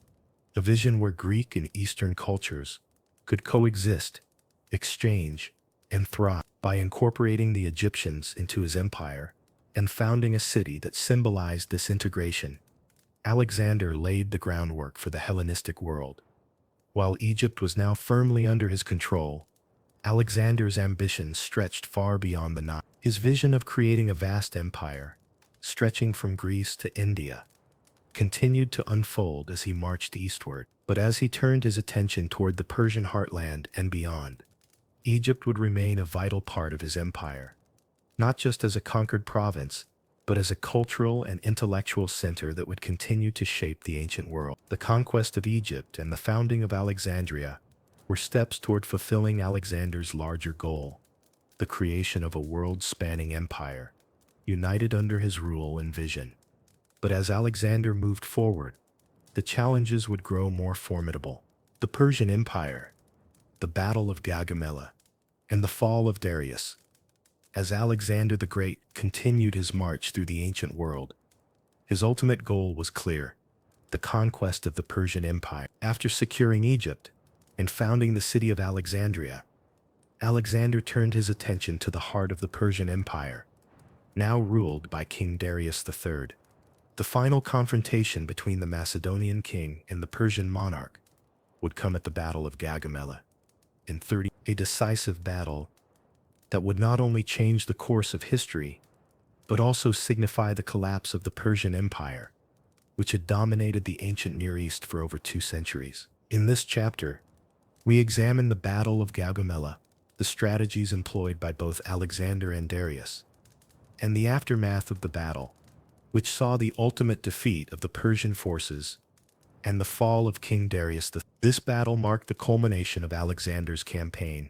a vision where Greek and Eastern cultures could coexist, exchange, and thrive. By incorporating the Egyptians into his empire and founding a city that symbolized this integration, Alexander laid the groundwork for the Hellenistic world. While Egypt was now firmly under his control, Alexander's ambitions stretched far beyond the Nile. His vision of creating a vast empire, stretching from Greece to India, continued to unfold as he marched eastward. But as he turned his attention toward the Persian heartland and beyond, Egypt would remain a vital part of his empire, not just as a conquered province, but as a cultural and intellectual center that would continue to shape the ancient world. The conquest of Egypt and the founding of Alexandria were steps toward fulfilling Alexander's larger goal, the creation of a world-spanning empire, united under his rule and vision. But as Alexander moved forward, the challenges would grow more formidable. The Persian Empire, the Battle of Gaugamela, and the fall of Darius. As Alexander the Great continued his march through the ancient world, his ultimate goal was clear: the conquest of the Persian Empire. After securing Egypt and founding the city of Alexandria, Alexander turned his attention to the heart of the Persian Empire, now ruled by King Darius III. The final confrontation between the Macedonian king and the Persian monarch would come at the Battle of Gaugamela in 30, a decisive battle that would not only change the course of history, but also signify the collapse of the Persian Empire, which had dominated the ancient Near East for over 2 centuries. In this chapter, we examine the Battle of Gaugamela, the strategies employed by both Alexander and Darius, and the aftermath of the battle, which saw the ultimate defeat of the Persian forces and the fall of King Darius III. This battle marked the culmination of Alexander's campaign,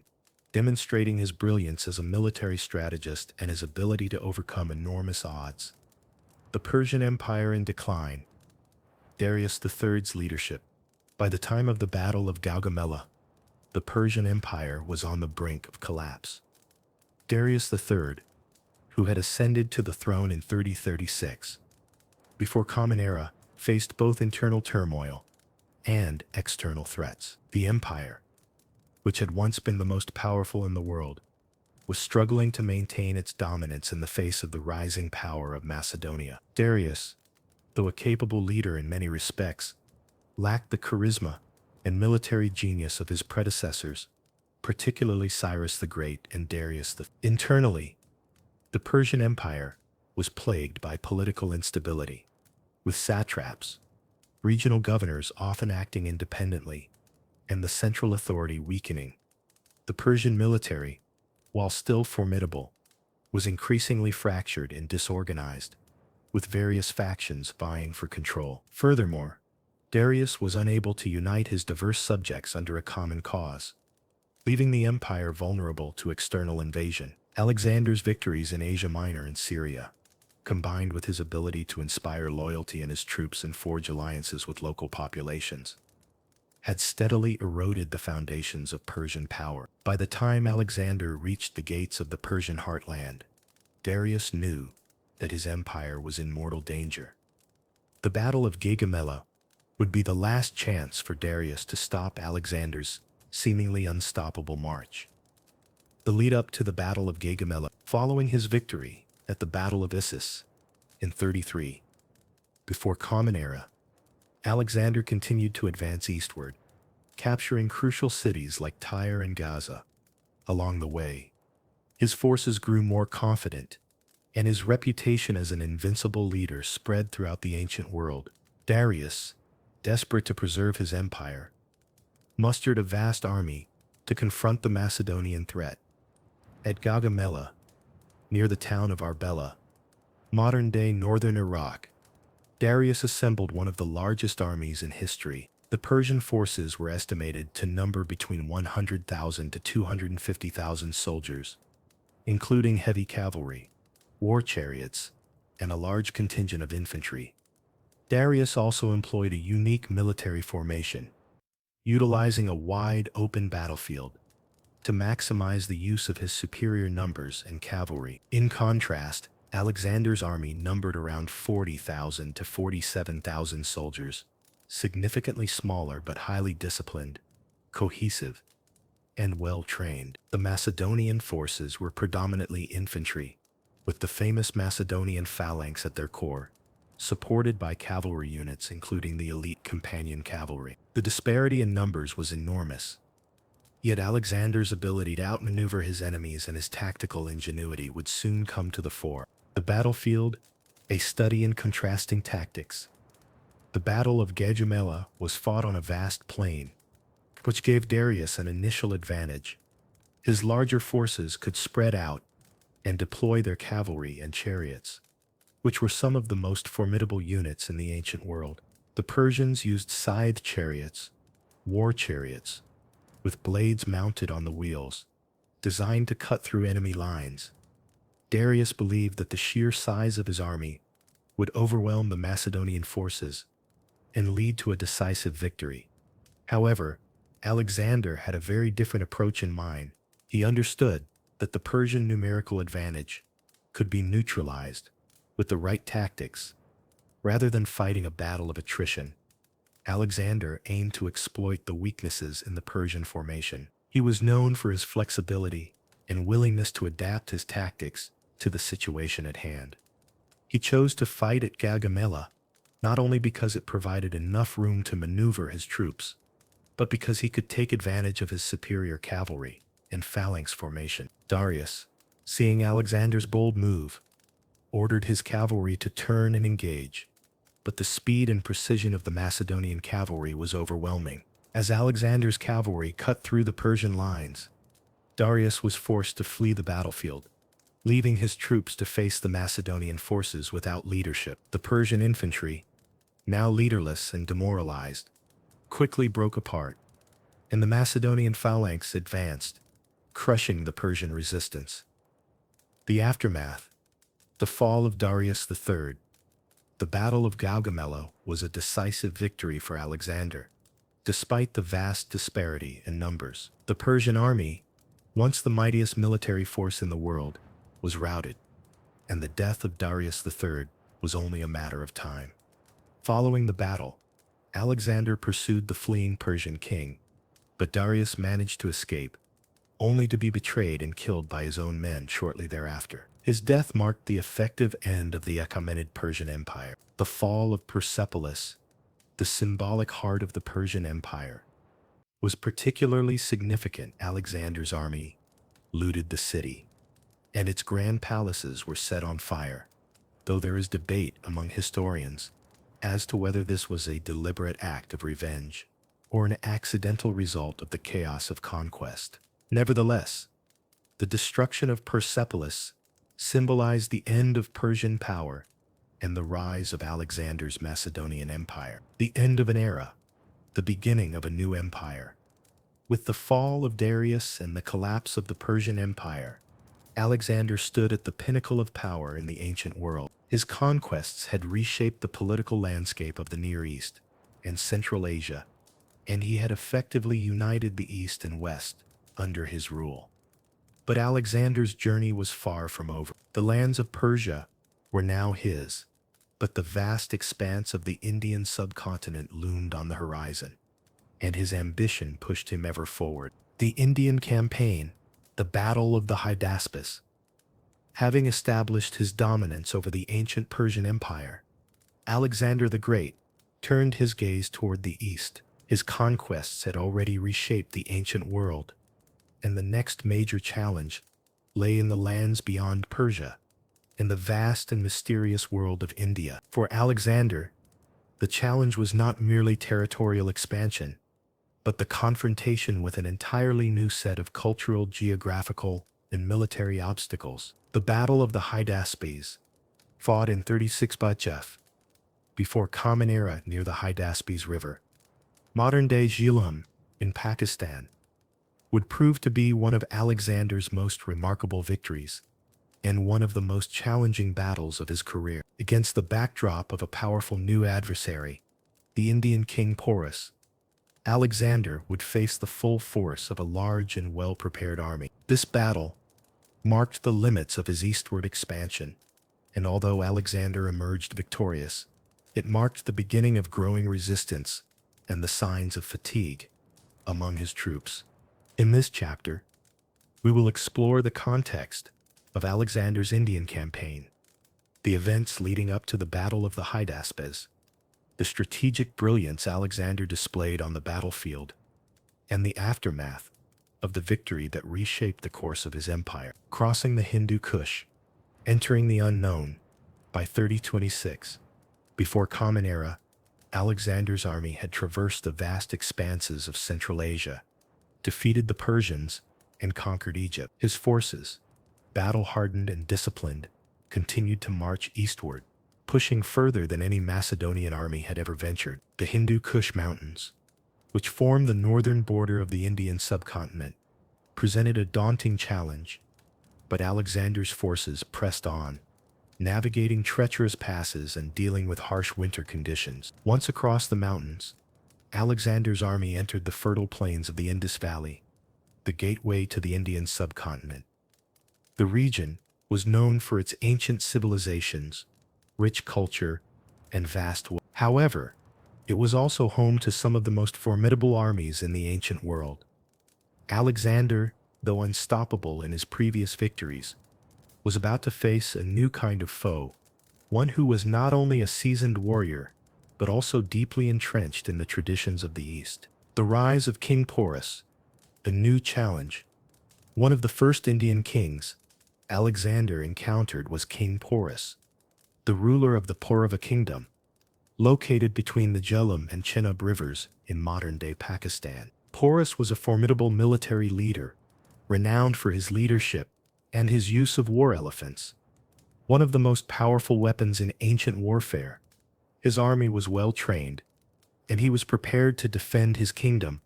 demonstrating his brilliance as a military strategist and his ability to overcome enormous odds. The Persian Empire in decline. Darius III's leadership. By the time of the Battle of Gaugamela, the Persian Empire was on the brink of collapse. Darius III, who had ascended to the throne in 3036, before Common Era, faced both internal turmoil and external threats. The empire, which had once been the most powerful in the world, was struggling to maintain its dominance in the face of the rising power of Macedonia. Darius, though a capable leader in many respects, lacked the charisma and military genius of his predecessors, particularly Cyrus the Great and Darius the. Internally, the Persian Empire was plagued by political instability, with satraps, regional governors often acting independently, and the central authority weakening. The Persian military, while still formidable, was increasingly fractured and disorganized, with various factions vying for control. Furthermore, Darius was unable to unite his diverse subjects under a common cause, leaving the empire vulnerable to external invasion. Alexander's victories in Asia Minor and Syria, combined with his ability to inspire loyalty in his troops and forge alliances with local populations, had steadily eroded the foundations of Persian power. By the time Alexander reached the gates of the Persian heartland, Darius knew that his empire was in mortal danger. The Battle of Gaugamela would be the last chance for Darius to stop Alexander's seemingly unstoppable march. The lead-up to the Battle of Gaugamela, following his victory at the Battle of Issus in 33, before Common Era, Alexander continued to advance eastward, capturing crucial cities like Tyre and Gaza. Along the way, his forces grew more confident, and his reputation as an invincible leader spread throughout the ancient world. Darius, desperate to preserve his empire, mustered a vast army to confront the Macedonian threat. At Gaugamela, near the town of Arbela, modern-day northern Iraq, Darius assembled one of the largest armies in history. The Persian forces were estimated to number between 100,000 to 250,000 soldiers, including heavy cavalry, war chariots, and a large contingent of infantry. Darius also employed a unique military formation, utilizing a wide, open battlefield to maximize the use of his superior numbers and cavalry. In contrast, Alexander's army numbered around 40,000 to 47,000 soldiers, significantly smaller but highly disciplined, cohesive, and well-trained. The Macedonian forces were predominantly infantry, with the famous Macedonian phalanx at their core, supported by cavalry units including the elite companion cavalry. The disparity in numbers was enormous, yet Alexander's ability to outmaneuver his enemies and his tactical ingenuity would soon come to the fore. The battlefield, a study in contrasting tactics. The Battle of Gaugamela was fought on a vast plain, which gave Darius an initial advantage. His larger forces could spread out and deploy their cavalry and chariots, which were some of the most formidable units in the ancient world. The Persians used scythe chariots, war chariots, with blades mounted on the wheels, designed to cut through enemy lines. Darius believed that the sheer size of his army would overwhelm the Macedonian forces and lead to a decisive victory. However, Alexander had a very different approach in mind. He understood that the Persian numerical advantage could be neutralized with the right tactics. Rather than fighting a battle of attrition, Alexander aimed to exploit the weaknesses in the Persian formation. He was known for his flexibility and willingness to adapt his tactics to the situation at hand. He chose to fight at Gaugamela not only because it provided enough room to maneuver his troops, but because he could take advantage of his superior cavalry and phalanx formation. Darius, seeing Alexander's bold move, ordered his cavalry to turn and engage, but the speed and precision of the Macedonian cavalry was overwhelming. As Alexander's cavalry cut through the Persian lines, Darius was forced to flee the battlefield, leaving his troops to face the Macedonian forces without leadership. The Persian infantry, now leaderless and demoralized, quickly broke apart, and the Macedonian phalanx advanced, crushing the Persian resistance. The aftermath, the fall of Darius III. The Battle of Gaugamela was a decisive victory for Alexander. Despite the vast disparity in numbers, the Persian army, once the mightiest military force in the world, was routed, and the death of Darius III was only a matter of time. Following the battle, Alexander pursued the fleeing Persian king, but Darius managed to escape, only to be betrayed and killed by his own men shortly thereafter. His death marked the effective end of the Achaemenid Persian Empire. The fall of Persepolis, the symbolic heart of the Persian Empire, was particularly significant. Alexander's army looted the city, and its grand palaces were set on fire, though there is debate among historians as to whether this was a deliberate act of revenge or an accidental result of the chaos of conquest. Nevertheless, the destruction of Persepolis symbolized the end of Persian power and the rise of Alexander's Macedonian Empire. The end of an era, the beginning of a new empire. With the fall of Darius and the collapse of the Persian Empire, Alexander stood at the pinnacle of power in the ancient world. His conquests had reshaped the political landscape of the Near East and Central Asia, and he had effectively united the East and West under his rule. But Alexander's journey was far from over. The lands of Persia were now his, but the vast expanse of the Indian subcontinent loomed on the horizon, and his ambition pushed him ever forward. The Indian campaign, the Battle of the Hydaspes. Having established his dominance over the ancient Persian Empire, Alexander the Great turned his gaze toward the east. His conquests had already reshaped the ancient world, and the next major challenge lay in the lands beyond Persia, in the vast and mysterious world of India. For Alexander, the challenge was not merely territorial expansion, but the confrontation with an entirely new set of cultural, geographical, and military obstacles. The Battle of the Hydaspes, fought in 36 BCE, before Common Era near the Hydaspes River, modern-day Jhelum in Pakistan, would prove to be one of Alexander's most remarkable victories and one of the most challenging battles of his career. Against the backdrop of a powerful new adversary, the Indian king Porus, Alexander would face the full force of a large and well-prepared army. This battle marked the limits of his eastward expansion, and although Alexander emerged victorious, it marked the beginning of growing resistance and the signs of fatigue among his troops. In this chapter, we will explore the context of Alexander's Indian campaign, the events leading up to the Battle of the Hydaspes, the strategic brilliance Alexander displayed on the battlefield, and the aftermath of the victory that reshaped the course of his empire. Crossing the Hindu Kush, entering the unknown, by 3026, before Common Era, Alexander's army had traversed the vast expanses of Central Asia, defeated the Persians, and conquered Egypt. His forces, battle-hardened and disciplined, continued to march eastward, pushing further than any Macedonian army had ever ventured. The Hindu Kush Mountains, which form the northern border of the Indian subcontinent, presented a daunting challenge, but Alexander's forces pressed on, navigating treacherous passes and dealing with harsh winter conditions. Once across the mountains, Alexander's army entered the fertile plains of the Indus Valley, the gateway to the Indian subcontinent. The region was known for its ancient civilizations, rich culture, and vast wealth. However, it was also home to some of the most formidable armies in the ancient world. Alexander, though unstoppable in his previous victories, was about to face a new kind of foe, one who was not only a seasoned warrior, but also deeply entrenched in the traditions of the East. The rise of King Porus, a new challenge. One of the first Indian kings Alexander encountered was King Porus, the ruler of the Paurava kingdom, located between the Jhelum and Chenab rivers in modern-day Pakistan. Porus was a formidable military leader, renowned for his leadership and his use of war elephants, one of the most powerful weapons in ancient warfare. His army was well trained, and he was prepared to defend his kingdom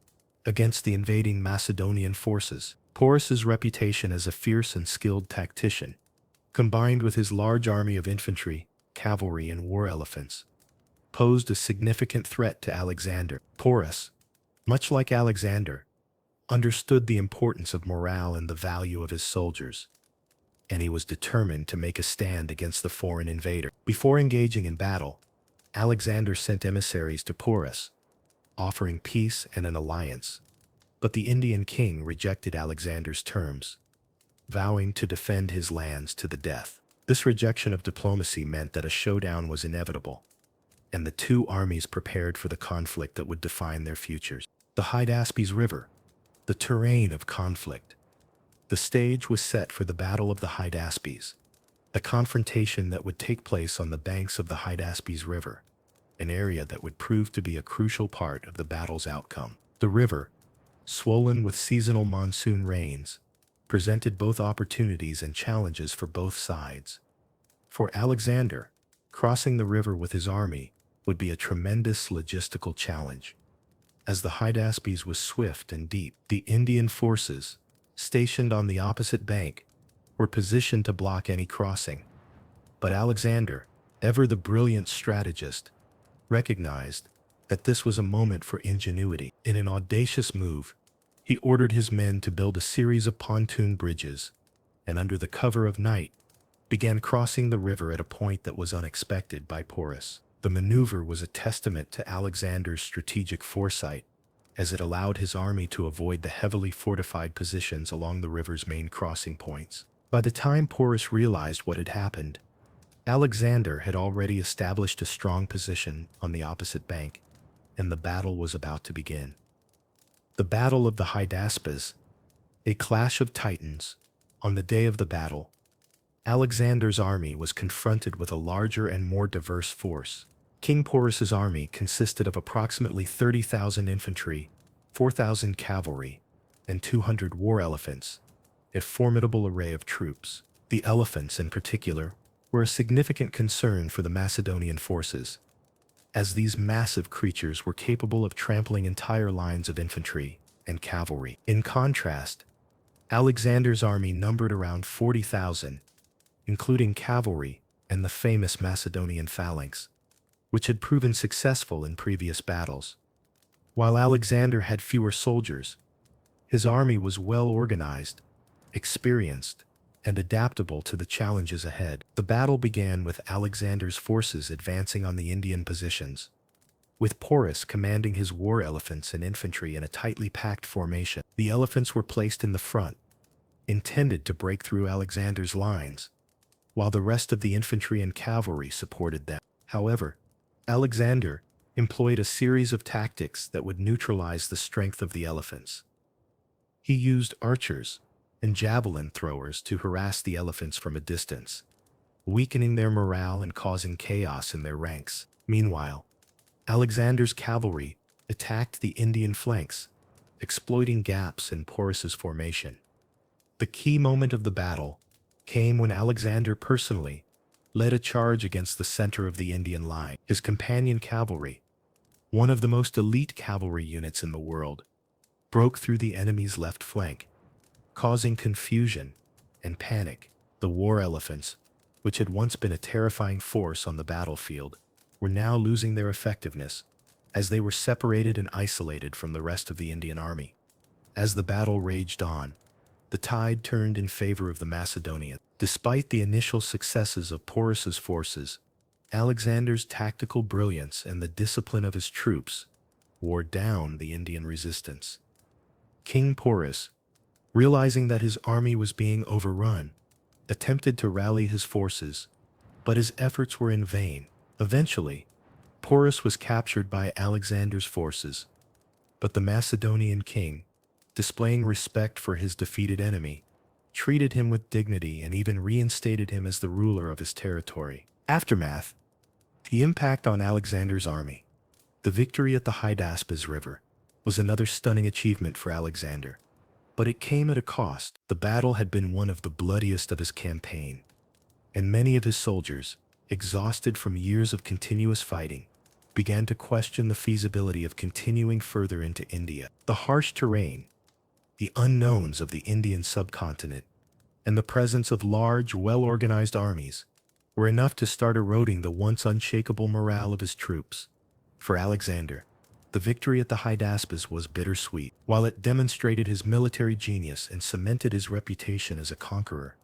against the invading Macedonian forces. Porus's reputation as a fierce and skilled tactician, combined with his large army of infantry, cavalry, and war elephants, posed a significant threat to Alexander. Porus, much like Alexander, understood the importance of morale and the value of his soldiers, and he was determined to make a stand against the foreign invader. Before engaging in battle, Alexander sent emissaries to Porus, offering peace and an alliance. But the Indian king rejected Alexander's terms, vowing to defend his lands to the death. This rejection of diplomacy meant that a showdown was inevitable, and the two armies prepared for the conflict that would define their futures. The Hydaspes River, the terrain of conflict. The stage was set for the Battle of the Hydaspes, a confrontation that would take place on the banks of the Hydaspes River, an area that would prove to be a crucial part of the battle's outcome. The river, swollen with seasonal monsoon rains, presented both opportunities and challenges for both sides. For Alexander, crossing the river with his army would be a tremendous logistical challenge. As the Hydaspes was swift and deep, the Indian forces, stationed on the opposite bank, were positioned to block any crossing. But Alexander, ever the brilliant strategist, recognized that this was a moment for ingenuity. In an audacious move, he ordered his men to build a series of pontoon bridges, and under the cover of night, began crossing the river at a point that was unexpected by Porus. The maneuver was a testament to Alexander's strategic foresight, as it allowed his army to avoid the heavily fortified positions along the river's main crossing points. By the time Porus realized what had happened, Alexander had already established a strong position on the opposite bank, and the battle was about to begin. The Battle of the Hydaspes, a clash of titans. On the day of the battle, Alexander's army was confronted with a larger and more diverse force. King Porus's army consisted of approximately 30,000 infantry, 4,000 cavalry, and 200 war elephants, a formidable array of troops. The elephants, in particular, were a significant concern for the Macedonian forces, as these massive creatures were capable of trampling entire lines of infantry and cavalry. In contrast, Alexander's army numbered around 40,000, including cavalry and the famous Macedonian phalanx, which had proven successful in previous battles. While Alexander had fewer soldiers, his army was well organized, experienced, and adaptable to the challenges ahead. The battle began with Alexander's forces advancing on the Indian positions, with Porus commanding his war elephants and infantry in a tightly packed formation. The elephants were placed in the front, intended to break through Alexander's lines, while the rest of the infantry and cavalry supported them. However, Alexander employed a series of tactics that would neutralize the strength of the elephants. He used archers and javelin throwers to harass the elephants from a distance, weakening their morale and causing chaos in their ranks. Meanwhile, Alexander's cavalry attacked the Indian flanks, exploiting gaps in Porus's formation. The key moment of the battle came when Alexander personally led a charge against the center of the Indian line. His companion cavalry, one of the most elite cavalry units in the world, broke through the enemy's left flank, causing confusion and panic. The war elephants, which had once been a terrifying force on the battlefield, were now losing their effectiveness as they were separated and isolated from the rest of the Indian army. As the battle raged on, the tide turned in favor of the Macedonians. Despite the initial successes of Porus's forces, Alexander's tactical brilliance and the discipline of his troops wore down the Indian resistance. King Porus, realizing that his army was being overrun, attempted to rally his forces, but his efforts were in vain. Eventually, Porus was captured by Alexander's forces, but the Macedonian king, displaying respect for his defeated enemy, treated him with dignity and even reinstated him as the ruler of his territory. Aftermath. The impact on Alexander's army. The victory at the Hydaspes River was another stunning achievement for Alexander, but it came at a cost. The battle had been one of the bloodiest of his campaign, and many of his soldiers, exhausted from years of continuous fighting, began to question the feasibility of continuing further into India. The harsh terrain, the unknowns of the Indian subcontinent, and the presence of large, well-organized armies were enough to start eroding the once unshakable morale of his troops. For Alexander, the victory at the Hydaspes was bittersweet. While it demonstrated his military genius and cemented his reputation as a conqueror,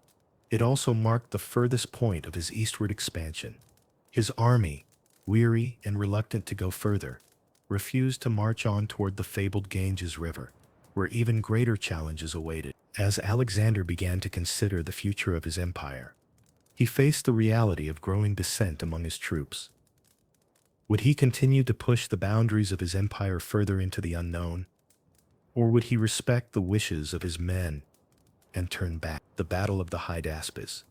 it also marked the furthest point of his eastward expansion. His army, weary and reluctant to go further, refused to march on toward the fabled Ganges River, where even greater challenges awaited. As Alexander began to consider the future of his empire, he faced the reality of growing dissent among his troops. Would he continue to push the boundaries of his empire further into the unknown, or would he respect the wishes of his men and turn back? The Battle of the Hydaspes,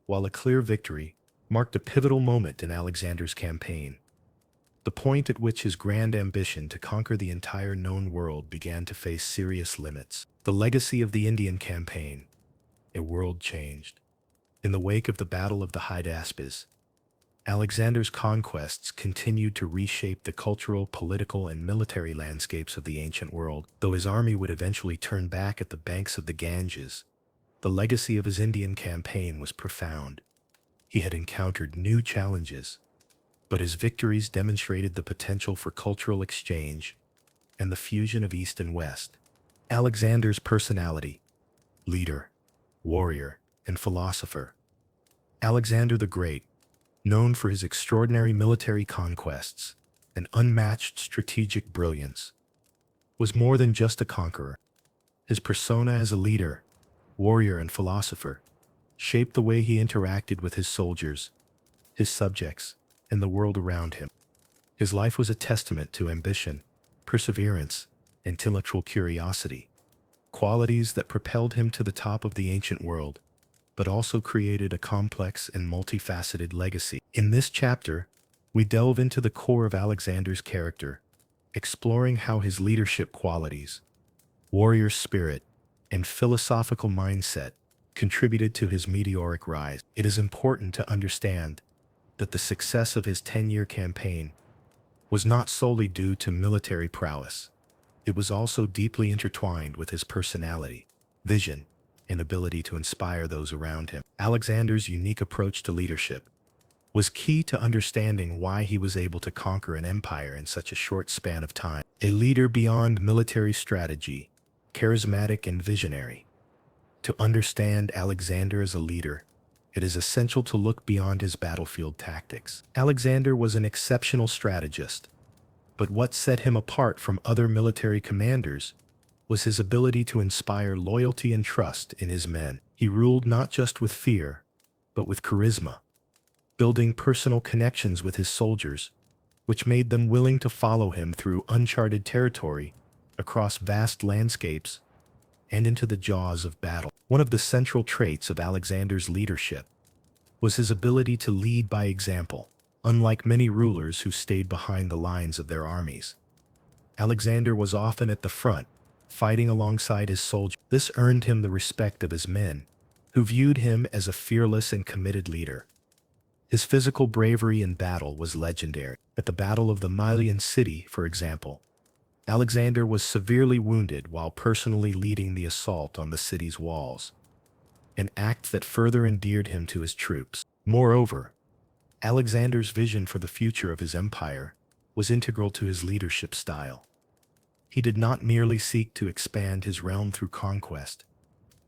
while a clear victory, marked a pivotal moment in Alexander's campaign, the point at which his grand ambition to conquer the entire known world began to face serious limits. The legacy of the Indian campaign, a world changed. In the wake of the Battle of the Hydaspes, Alexander's conquests continued to reshape the cultural, political, and military landscapes of the ancient world. Though his army would eventually turn back at the banks of the Ganges, the legacy of his Indian campaign was profound. He had encountered new challenges, but his victories demonstrated the potential for cultural exchange and the fusion of East and West. Alexander's personality: leader, warrior, and philosopher. Alexander the Great, known for his extraordinary military conquests and unmatched strategic brilliance, was more than just a conqueror. His persona as a leader, warrior, and philosopher shaped the way he interacted with his soldiers, his subjects, and the world around him. His life was a testament to ambition, perseverance, and intellectual curiosity, qualities that propelled him to the top of the ancient world, but also created a complex and multifaceted legacy. In this chapter, we delve into the core of Alexander's character, exploring how his leadership qualities, warrior spirit, and philosophical mindset contributed to his meteoric rise. It is important to understand that the success of his 10-year campaign was not solely due to military prowess. It was also deeply intertwined with his personality, vision, and ability to inspire those around him. Alexander's unique approach to leadership was key to understanding why he was able to conquer an empire in such a short span of time. A leader beyond military strategy, charismatic and visionary. To understand Alexander as a leader, it is essential to look beyond his battlefield tactics. Alexander was an exceptional strategist, but what set him apart from other military commanders was his ability to inspire loyalty and trust in his men. He ruled not just with fear, but with charisma, building personal connections with his soldiers, which made them willing to follow him through uncharted territory, across vast landscapes, and into the jaws of battle. One of the central traits of Alexander's leadership was his ability to lead by example. Unlike many rulers who stayed behind the lines of their armies, Alexander was often at the front, fighting alongside his soldiers. This earned him the respect of his men, who viewed him as a fearless and committed leader. His physical bravery in battle was legendary. At the Battle of the Malian City, for example, Alexander was severely wounded while personally leading the assault on the city's walls, an act that further endeared him to his troops. Moreover, Alexander's vision for the future of his empire was integral to his leadership style. He did not merely seek to expand his realm through conquest.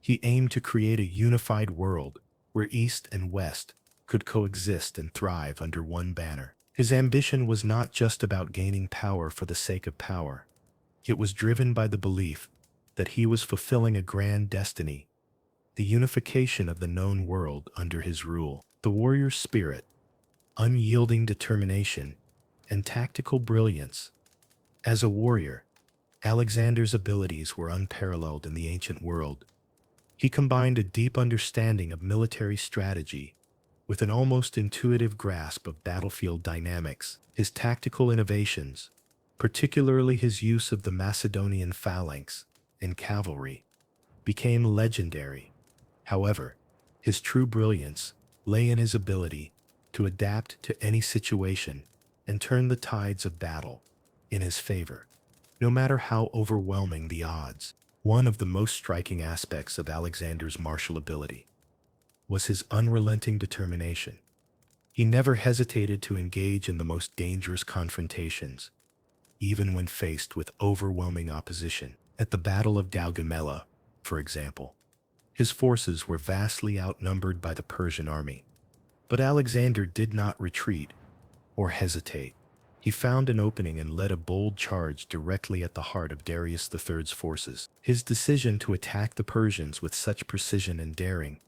He aimed to create a unified world where East and West could coexist and thrive under one banner. His ambition was not just about gaining power for the sake of power. It was driven by the belief that he was fulfilling a grand destiny, the unification of the known world under his rule. The warrior spirit, unyielding determination, and tactical brilliance. As a warrior, Alexander's abilities were unparalleled in the ancient world. He combined a deep understanding of military strategy with an almost intuitive grasp of battlefield dynamics. His tactical innovations, particularly his use of the Macedonian phalanx and cavalry, became legendary. However, his true brilliance lay in his ability to adapt to any situation and turn the tides of battle in his favor, no matter how overwhelming the odds. One of the most striking aspects of Alexander's martial ability was his unrelenting determination. He never hesitated to engage in the most dangerous confrontations, even when faced with overwhelming opposition. At the Battle of Gaugamela, for example, his forces were vastly outnumbered by the Persian army. But Alexander did not retreat or hesitate. He found an opening and led a bold charge directly at the heart of Darius III's forces. His decision to attack the Persians with such precision and daring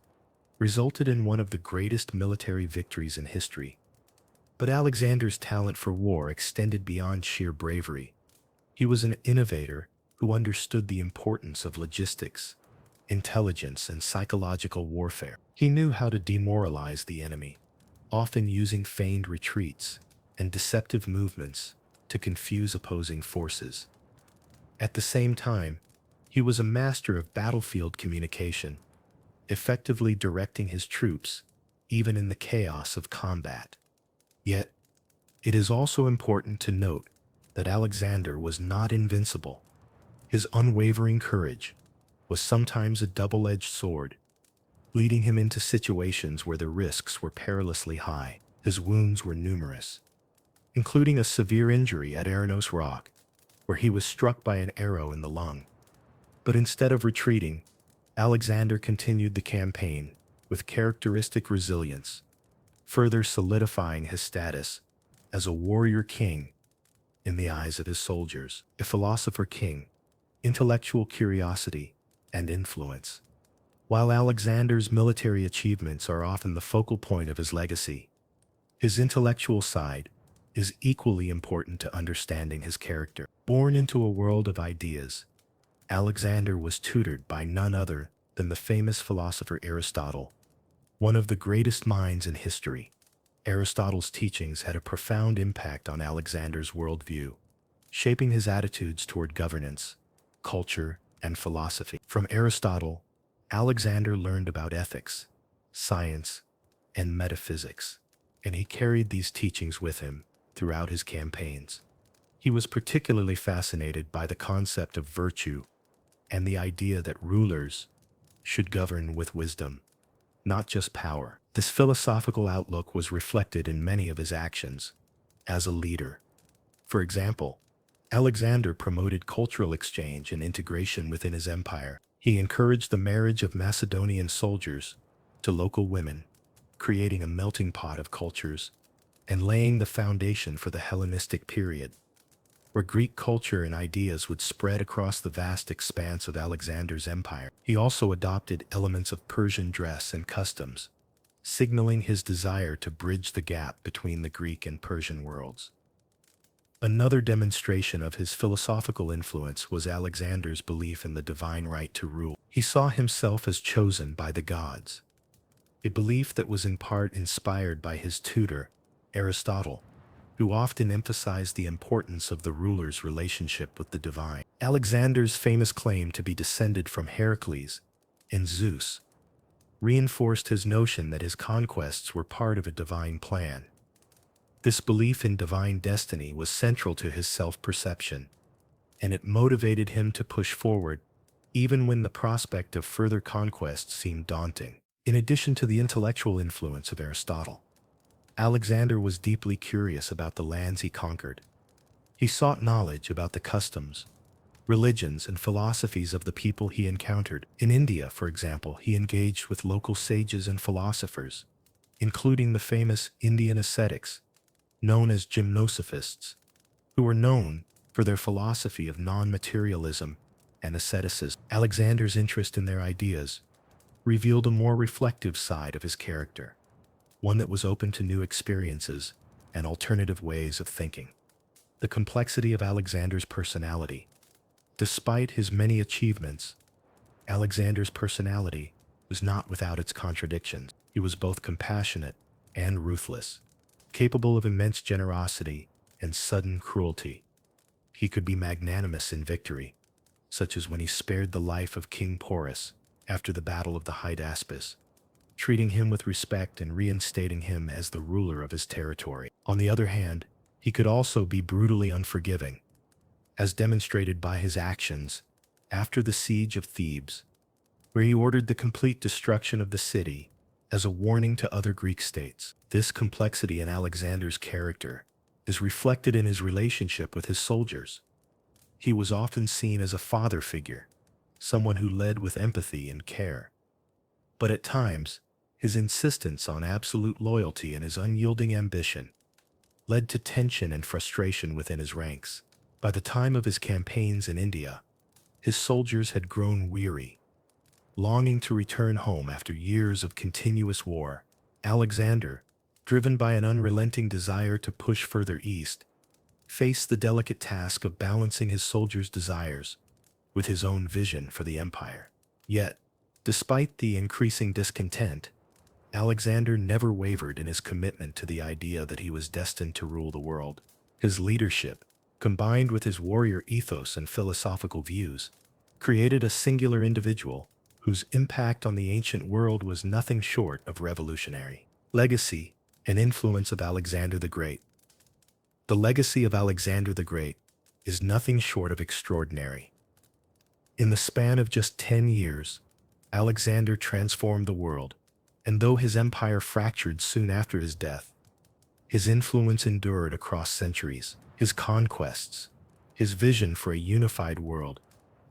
resulted in one of the greatest military victories in history. But Alexander's talent for war extended beyond sheer bravery. He was an innovator who understood the importance of logistics, intelligence, and psychological warfare. He knew how to demoralize the enemy, often using feigned retreats and deceptive movements to confuse opposing forces. At the same time, he was a master of battlefield communication, effectively directing his troops even in the chaos of combat. Yet, it is also important to note that Alexander was not invincible. His unwavering courage was sometimes a double-edged sword, leading him into situations where the risks were perilously high. His wounds were numerous, including a severe injury at Aranos Rock, where he was struck by an arrow in the lung. But instead of retreating, Alexander continued the campaign with characteristic resilience, further solidifying his status as a warrior king in the eyes of his soldiers, a philosopher king, intellectual curiosity, and influence. While Alexander's military achievements are often the focal point of his legacy, his intellectual side is equally important to understanding his character. Born into a world of ideas, Alexander was tutored by none other than the famous philosopher Aristotle, one of the greatest minds in history. Aristotle's teachings had a profound impact on Alexander's worldview, shaping his attitudes toward governance, culture, and philosophy. From Aristotle, Alexander learned about ethics, science, and metaphysics, and he carried these teachings with him throughout his campaigns. He was particularly fascinated by the concept of virtue and the idea that rulers should govern with wisdom, not just power. This philosophical outlook was reflected in many of his actions as a leader. For example, Alexander promoted cultural exchange and integration within his empire. He encouraged the marriage of Macedonian soldiers to local women, creating a melting pot of cultures and laying the foundation for the Hellenistic period, where Greek culture and ideas would spread across the vast expanse of Alexander's empire. He also adopted elements of Persian dress and customs, signaling his desire to bridge the gap between the Greek and Persian worlds. Another demonstration of his philosophical influence was Alexander's belief in the divine right to rule. He saw himself as chosen by the gods, a belief that was in part inspired by his tutor, Aristotle, who often emphasized the importance of the ruler's relationship with the divine. Alexander's famous claim to be descended from Heracles and Zeus reinforced his notion that his conquests were part of a divine plan. This belief in divine destiny was central to his self-perception, and it motivated him to push forward even when the prospect of further conquest seemed daunting. In addition to the intellectual influence of Aristotle, Alexander was deeply curious about the lands he conquered. He sought knowledge about the customs, religions, and philosophies of the people he encountered. In India, for example, he engaged with local sages and philosophers, including the famous Indian ascetics, known as gymnosophists, who were known for their philosophy of non-materialism and asceticism. Alexander's interest in their ideas revealed a more reflective side of his character, one that was open to new experiences and alternative ways of thinking. The complexity of Alexander's personality. Despite his many achievements, Alexander's personality was not without its contradictions. He was both compassionate and ruthless, capable of immense generosity and sudden cruelty. He could be magnanimous in victory, such as when he spared the life of King Porus after the Battle of the Hydaspes, treating him with respect and reinstating him as the ruler of his territory. On the other hand, he could also be brutally unforgiving, as demonstrated by his actions after the siege of Thebes, where he ordered the complete destruction of the city as a warning to other Greek states. This complexity in Alexander's character is reflected in his relationship with his soldiers. He was often seen as a father figure, someone who led with empathy and care. But at times, his insistence on absolute loyalty and his unyielding ambition led to tension and frustration within his ranks. By the time of his campaigns in India, his soldiers had grown weary, longing to return home after years of continuous war. Alexander, driven by an unrelenting desire to push further east, faced the delicate task of balancing his soldiers' desires with his own vision for the empire. Yet, despite the increasing discontent, Alexander never wavered in his commitment to the idea that he was destined to rule the world. His leadership, combined with his warrior ethos and philosophical views, created a singular individual whose impact on the ancient world was nothing short of revolutionary. Legacy and influence of Alexander the Great. The legacy of Alexander the Great is nothing short of extraordinary. In the span of just 10 years, Alexander transformed the world, and though his empire fractured soon after his death, his influence endured across centuries. His conquests, his vision for a unified world,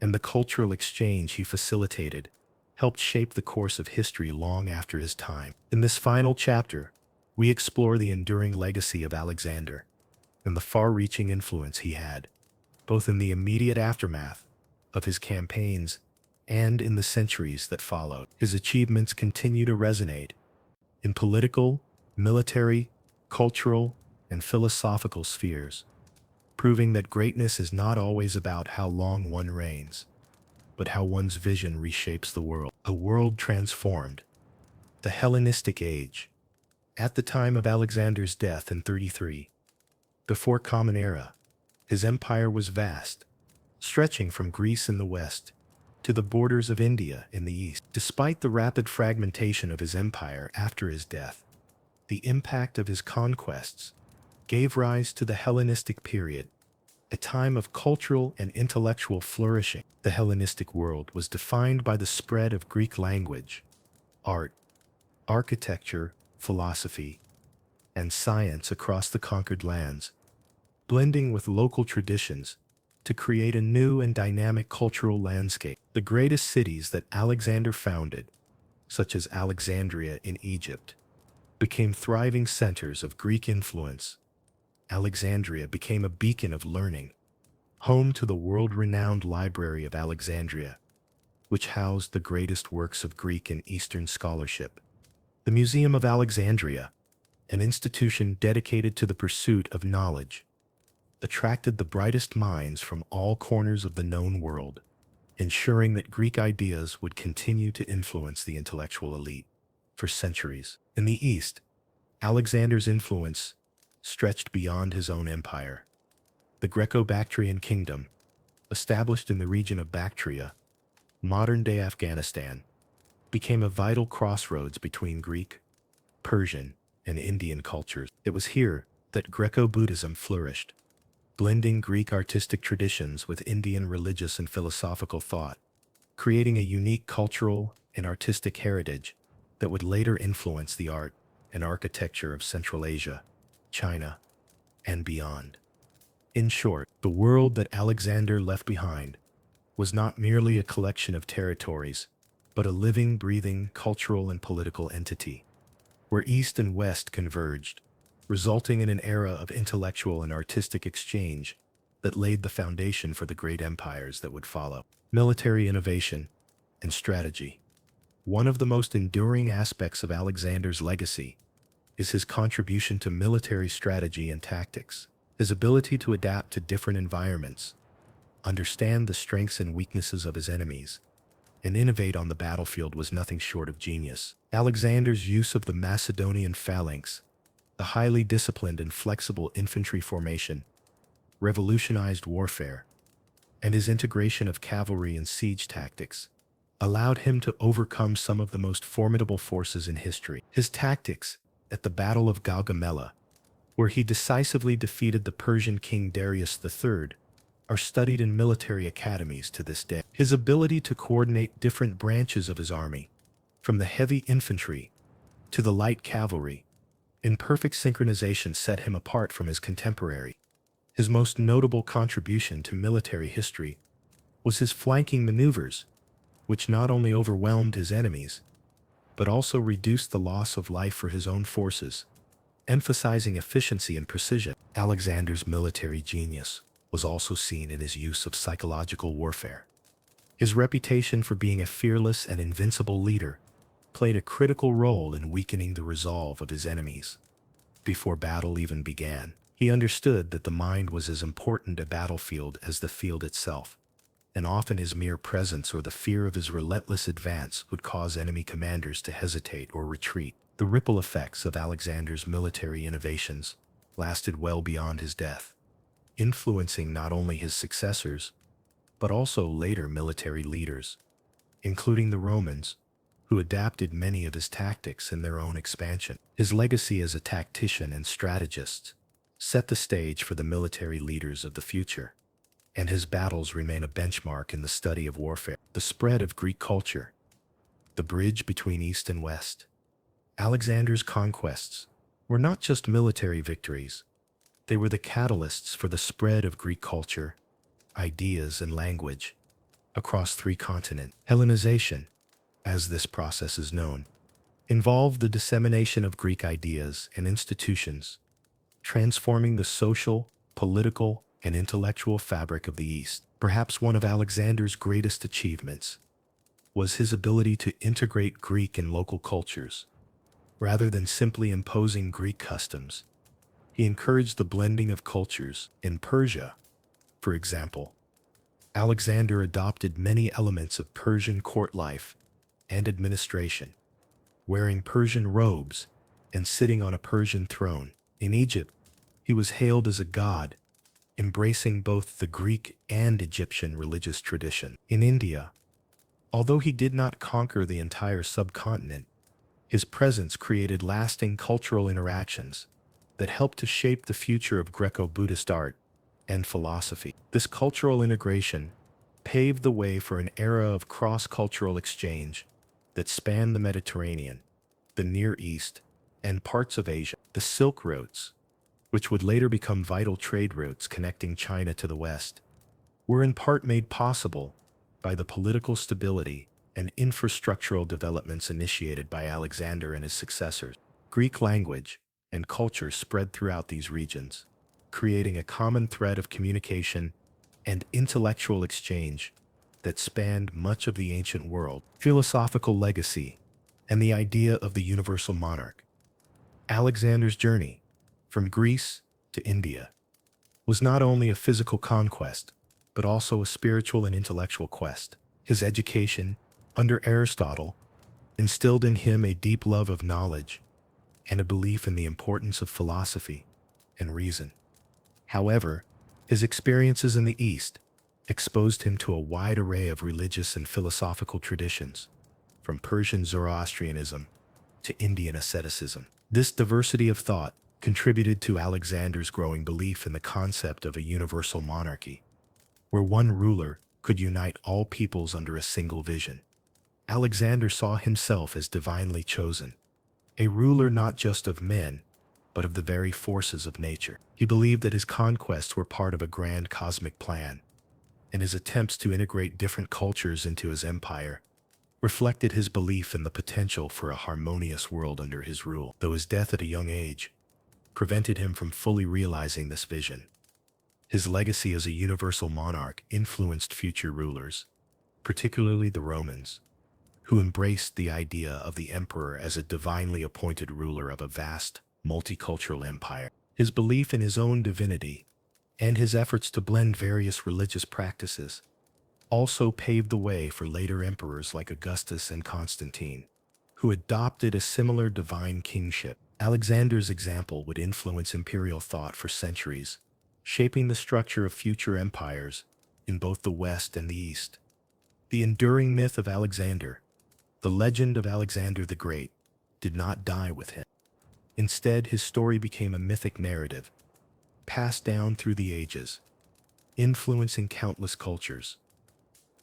and the cultural exchange he facilitated helped shape the course of history long after his time. In this final chapter, we explore the enduring legacy of Alexander and the far-reaching influence he had, both in the immediate aftermath of his campaigns and in the centuries that followed. His achievements continue to resonate in political, military, cultural, and philosophical spheres, proving that greatness is not always about how long one reigns, but how one's vision reshapes the world. A world transformed. The Hellenistic Age. At the time of Alexander's death in 33, before Common Era, his empire was vast, stretching from Greece in the west to the borders of India in the east. Despite the rapid fragmentation of his empire after his death, the impact of his conquests gave rise to the Hellenistic period, a time of cultural and intellectual flourishing. The Hellenistic world was defined by the spread of Greek language, art, architecture, philosophy, and science across the conquered lands, blending with local traditions to create a new and dynamic cultural landscape. The greatest cities that Alexander founded, such as Alexandria in Egypt, became thriving centers of Greek influence. Alexandria became a beacon of learning, home to the world-renowned Library of Alexandria, which housed the greatest works of Greek and Eastern scholarship. The Museum of Alexandria, an institution dedicated to the pursuit of knowledge, attracted the brightest minds from all corners of the known world, ensuring that Greek ideas would continue to influence the intellectual elite for centuries. In the East, Alexander's influence stretched beyond his own empire. The Greco-Bactrian kingdom, established in the region of Bactria, modern-day Afghanistan, became a vital crossroads between Greek, Persian, and Indian cultures. It was here that Greco-Buddhism flourished, blending Greek artistic traditions with Indian religious and philosophical thought, creating a unique cultural and artistic heritage that would later influence the art and architecture of Central Asia, China, and beyond. In short, the world that Alexander left behind was not merely a collection of territories, but a living, breathing cultural and political entity, where East and West converged, resulting in an era of intellectual and artistic exchange that laid the foundation for the great empires that would follow. Military innovation and strategy. One of the most enduring aspects of Alexander's legacy is his contribution to military strategy and tactics. His ability to adapt to different environments, understand the strengths and weaknesses of his enemies, and innovate on the battlefield was nothing short of genius. Alexander's use of the Macedonian phalanx, the highly disciplined and flexible infantry formation, revolutionized warfare, and his integration of cavalry and siege tactics allowed him to overcome some of the most formidable forces in history. His tactics at the Battle of Gaugamela, where he decisively defeated the Persian king Darius III, are studied in military academies to this day. His ability to coordinate different branches of his army, from the heavy infantry to the light cavalry, in perfect synchronization set him apart from his contemporary. His most notable contribution to military history was his flanking maneuvers, which not only overwhelmed his enemies, but also reduced the loss of life for his own forces, emphasizing efficiency and precision. Alexander's military genius was also seen in his use of psychological warfare. His reputation for being a fearless and invincible leader played a critical role in weakening the resolve of his enemies. Before battle even began, he understood that the mind was as important a battlefield as the field itself, and often his mere presence or the fear of his relentless advance would cause enemy commanders to hesitate or retreat. The ripple effects of Alexander's military innovations lasted well beyond his death, influencing not only his successors, but also later military leaders, including the Romans, who adapted many of his tactics in their own expansion. His legacy as a tactician and strategist set the stage for the military leaders of the future, and his battles remain a benchmark in the study of warfare. The spread of Greek culture, the bridge between East and West. Alexander's conquests were not just military victories, they were the catalysts for the spread of Greek culture, ideas, and language across 3 continents. Hellenization, as this process is known, involved the dissemination of Greek ideas and institutions, transforming the social, political, and intellectual fabric of the East. Perhaps one of Alexander's greatest achievements was his ability to integrate Greek and local cultures. Rather than simply imposing Greek customs, he encouraged the blending of cultures. In Persia, for example, Alexander adopted many elements of Persian court life and administration, wearing Persian robes and sitting on a Persian throne. In Egypt, he was hailed as a god, embracing both the Greek and Egyptian religious tradition. In India, although he did not conquer the entire subcontinent, his presence created lasting cultural interactions that helped to shape the future of Greco-Buddhist art and philosophy. This cultural integration paved the way for an era of cross-cultural exchange that spanned the Mediterranean, the Near East, and parts of Asia. The Silk Roads, which would later become vital trade routes connecting China to the West, were in part made possible by the political stability and infrastructural developments initiated by Alexander and his successors. Greek language and culture spread throughout these regions, creating a common thread of communication and intellectual exchange that spanned much of the ancient world. Philosophical legacy and the idea of the universal monarch. Alexander's journey from Greece to India was not only a physical conquest, but also a spiritual and intellectual quest. His education under Aristotle instilled in him a deep love of knowledge and a belief in the importance of philosophy and reason. However, his experiences in the East exposed him to a wide array of religious and philosophical traditions, from Persian Zoroastrianism to Indian asceticism. This diversity of thought contributed to Alexander's growing belief in the concept of a universal monarchy, where one ruler could unite all peoples under a single vision. Alexander saw himself as divinely chosen, a ruler not just of men, but of the very forces of nature. He believed that his conquests were part of a grand cosmic plan, and his attempts to integrate different cultures into his empire reflected his belief in the potential for a harmonious world under his rule. Though his death at a young age prevented him from fully realizing this vision, his legacy as a universal monarch influenced future rulers, particularly the Romans, who embraced the idea of the emperor as a divinely appointed ruler of a vast, multicultural empire. His belief in his own divinity and his efforts to blend various religious practices also paved the way for later emperors like Augustus and Constantine, who adopted a similar divine kingship. Alexander's example would influence imperial thought for centuries, shaping the structure of future empires in both the West and the East. The enduring myth of Alexander, the legend of Alexander the Great, did not die with him. Instead, his story became a mythic narrative, passed down through the ages, influencing countless cultures.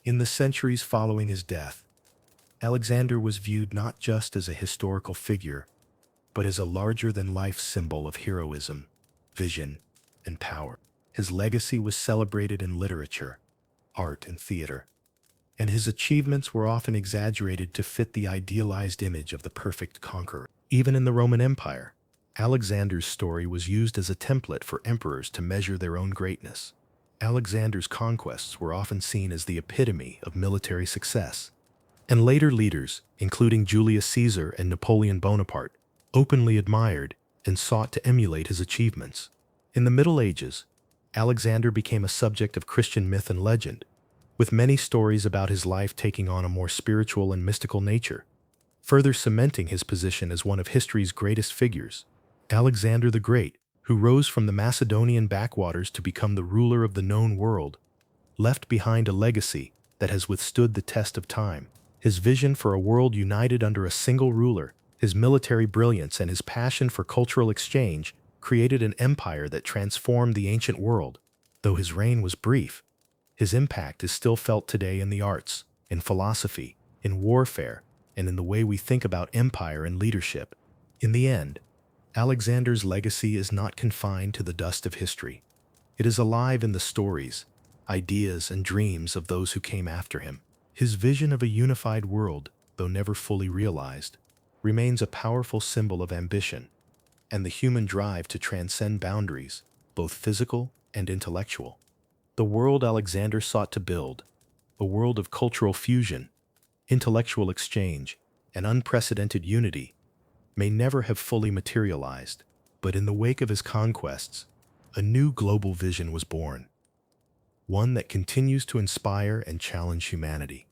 In the centuries following his death, Alexander was viewed not just as a historical figure, but as a larger-than-life symbol of heroism, vision, and power. His legacy was celebrated in literature, art, and theater, and his achievements were often exaggerated to fit the idealized image of the perfect conqueror. Even in the Roman Empire, Alexander's story was used as a template for emperors to measure their own greatness. Alexander's conquests were often seen as the epitome of military success, and later leaders, including Julius Caesar and Napoleon Bonaparte, openly admired and sought to emulate his achievements. In the Middle Ages, Alexander became a subject of Christian myth and legend, with many stories about his life taking on a more spiritual and mystical nature, further cementing his position as one of history's greatest figures. Alexander the Great, who rose from the Macedonian backwaters to become the ruler of the known world, left behind a legacy that has withstood the test of time. His vision for a world united under a single ruler, his military brilliance, and his passion for cultural exchange created an empire that transformed the ancient world. Though his reign was brief, his impact is still felt today in the arts, in philosophy, in warfare, and in the way we think about empire and leadership. In the end, Alexander's legacy is not confined to the dust of history. It is alive in the stories, ideas, and dreams of those who came after him. His vision of a unified world, though never fully realized, remains a powerful symbol of ambition and the human drive to transcend boundaries, both physical and intellectual. The world Alexander sought to build, a world of cultural fusion, intellectual exchange, and unprecedented unity, may never have fully materialized, but in the wake of his conquests, a new global vision was born, one that continues to inspire and challenge humanity.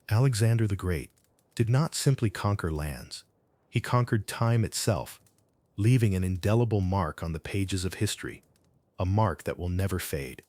Alexander the Great did not simply conquer lands, he conquered time itself, leaving an indelible mark on the pages of history, a mark that will never fade.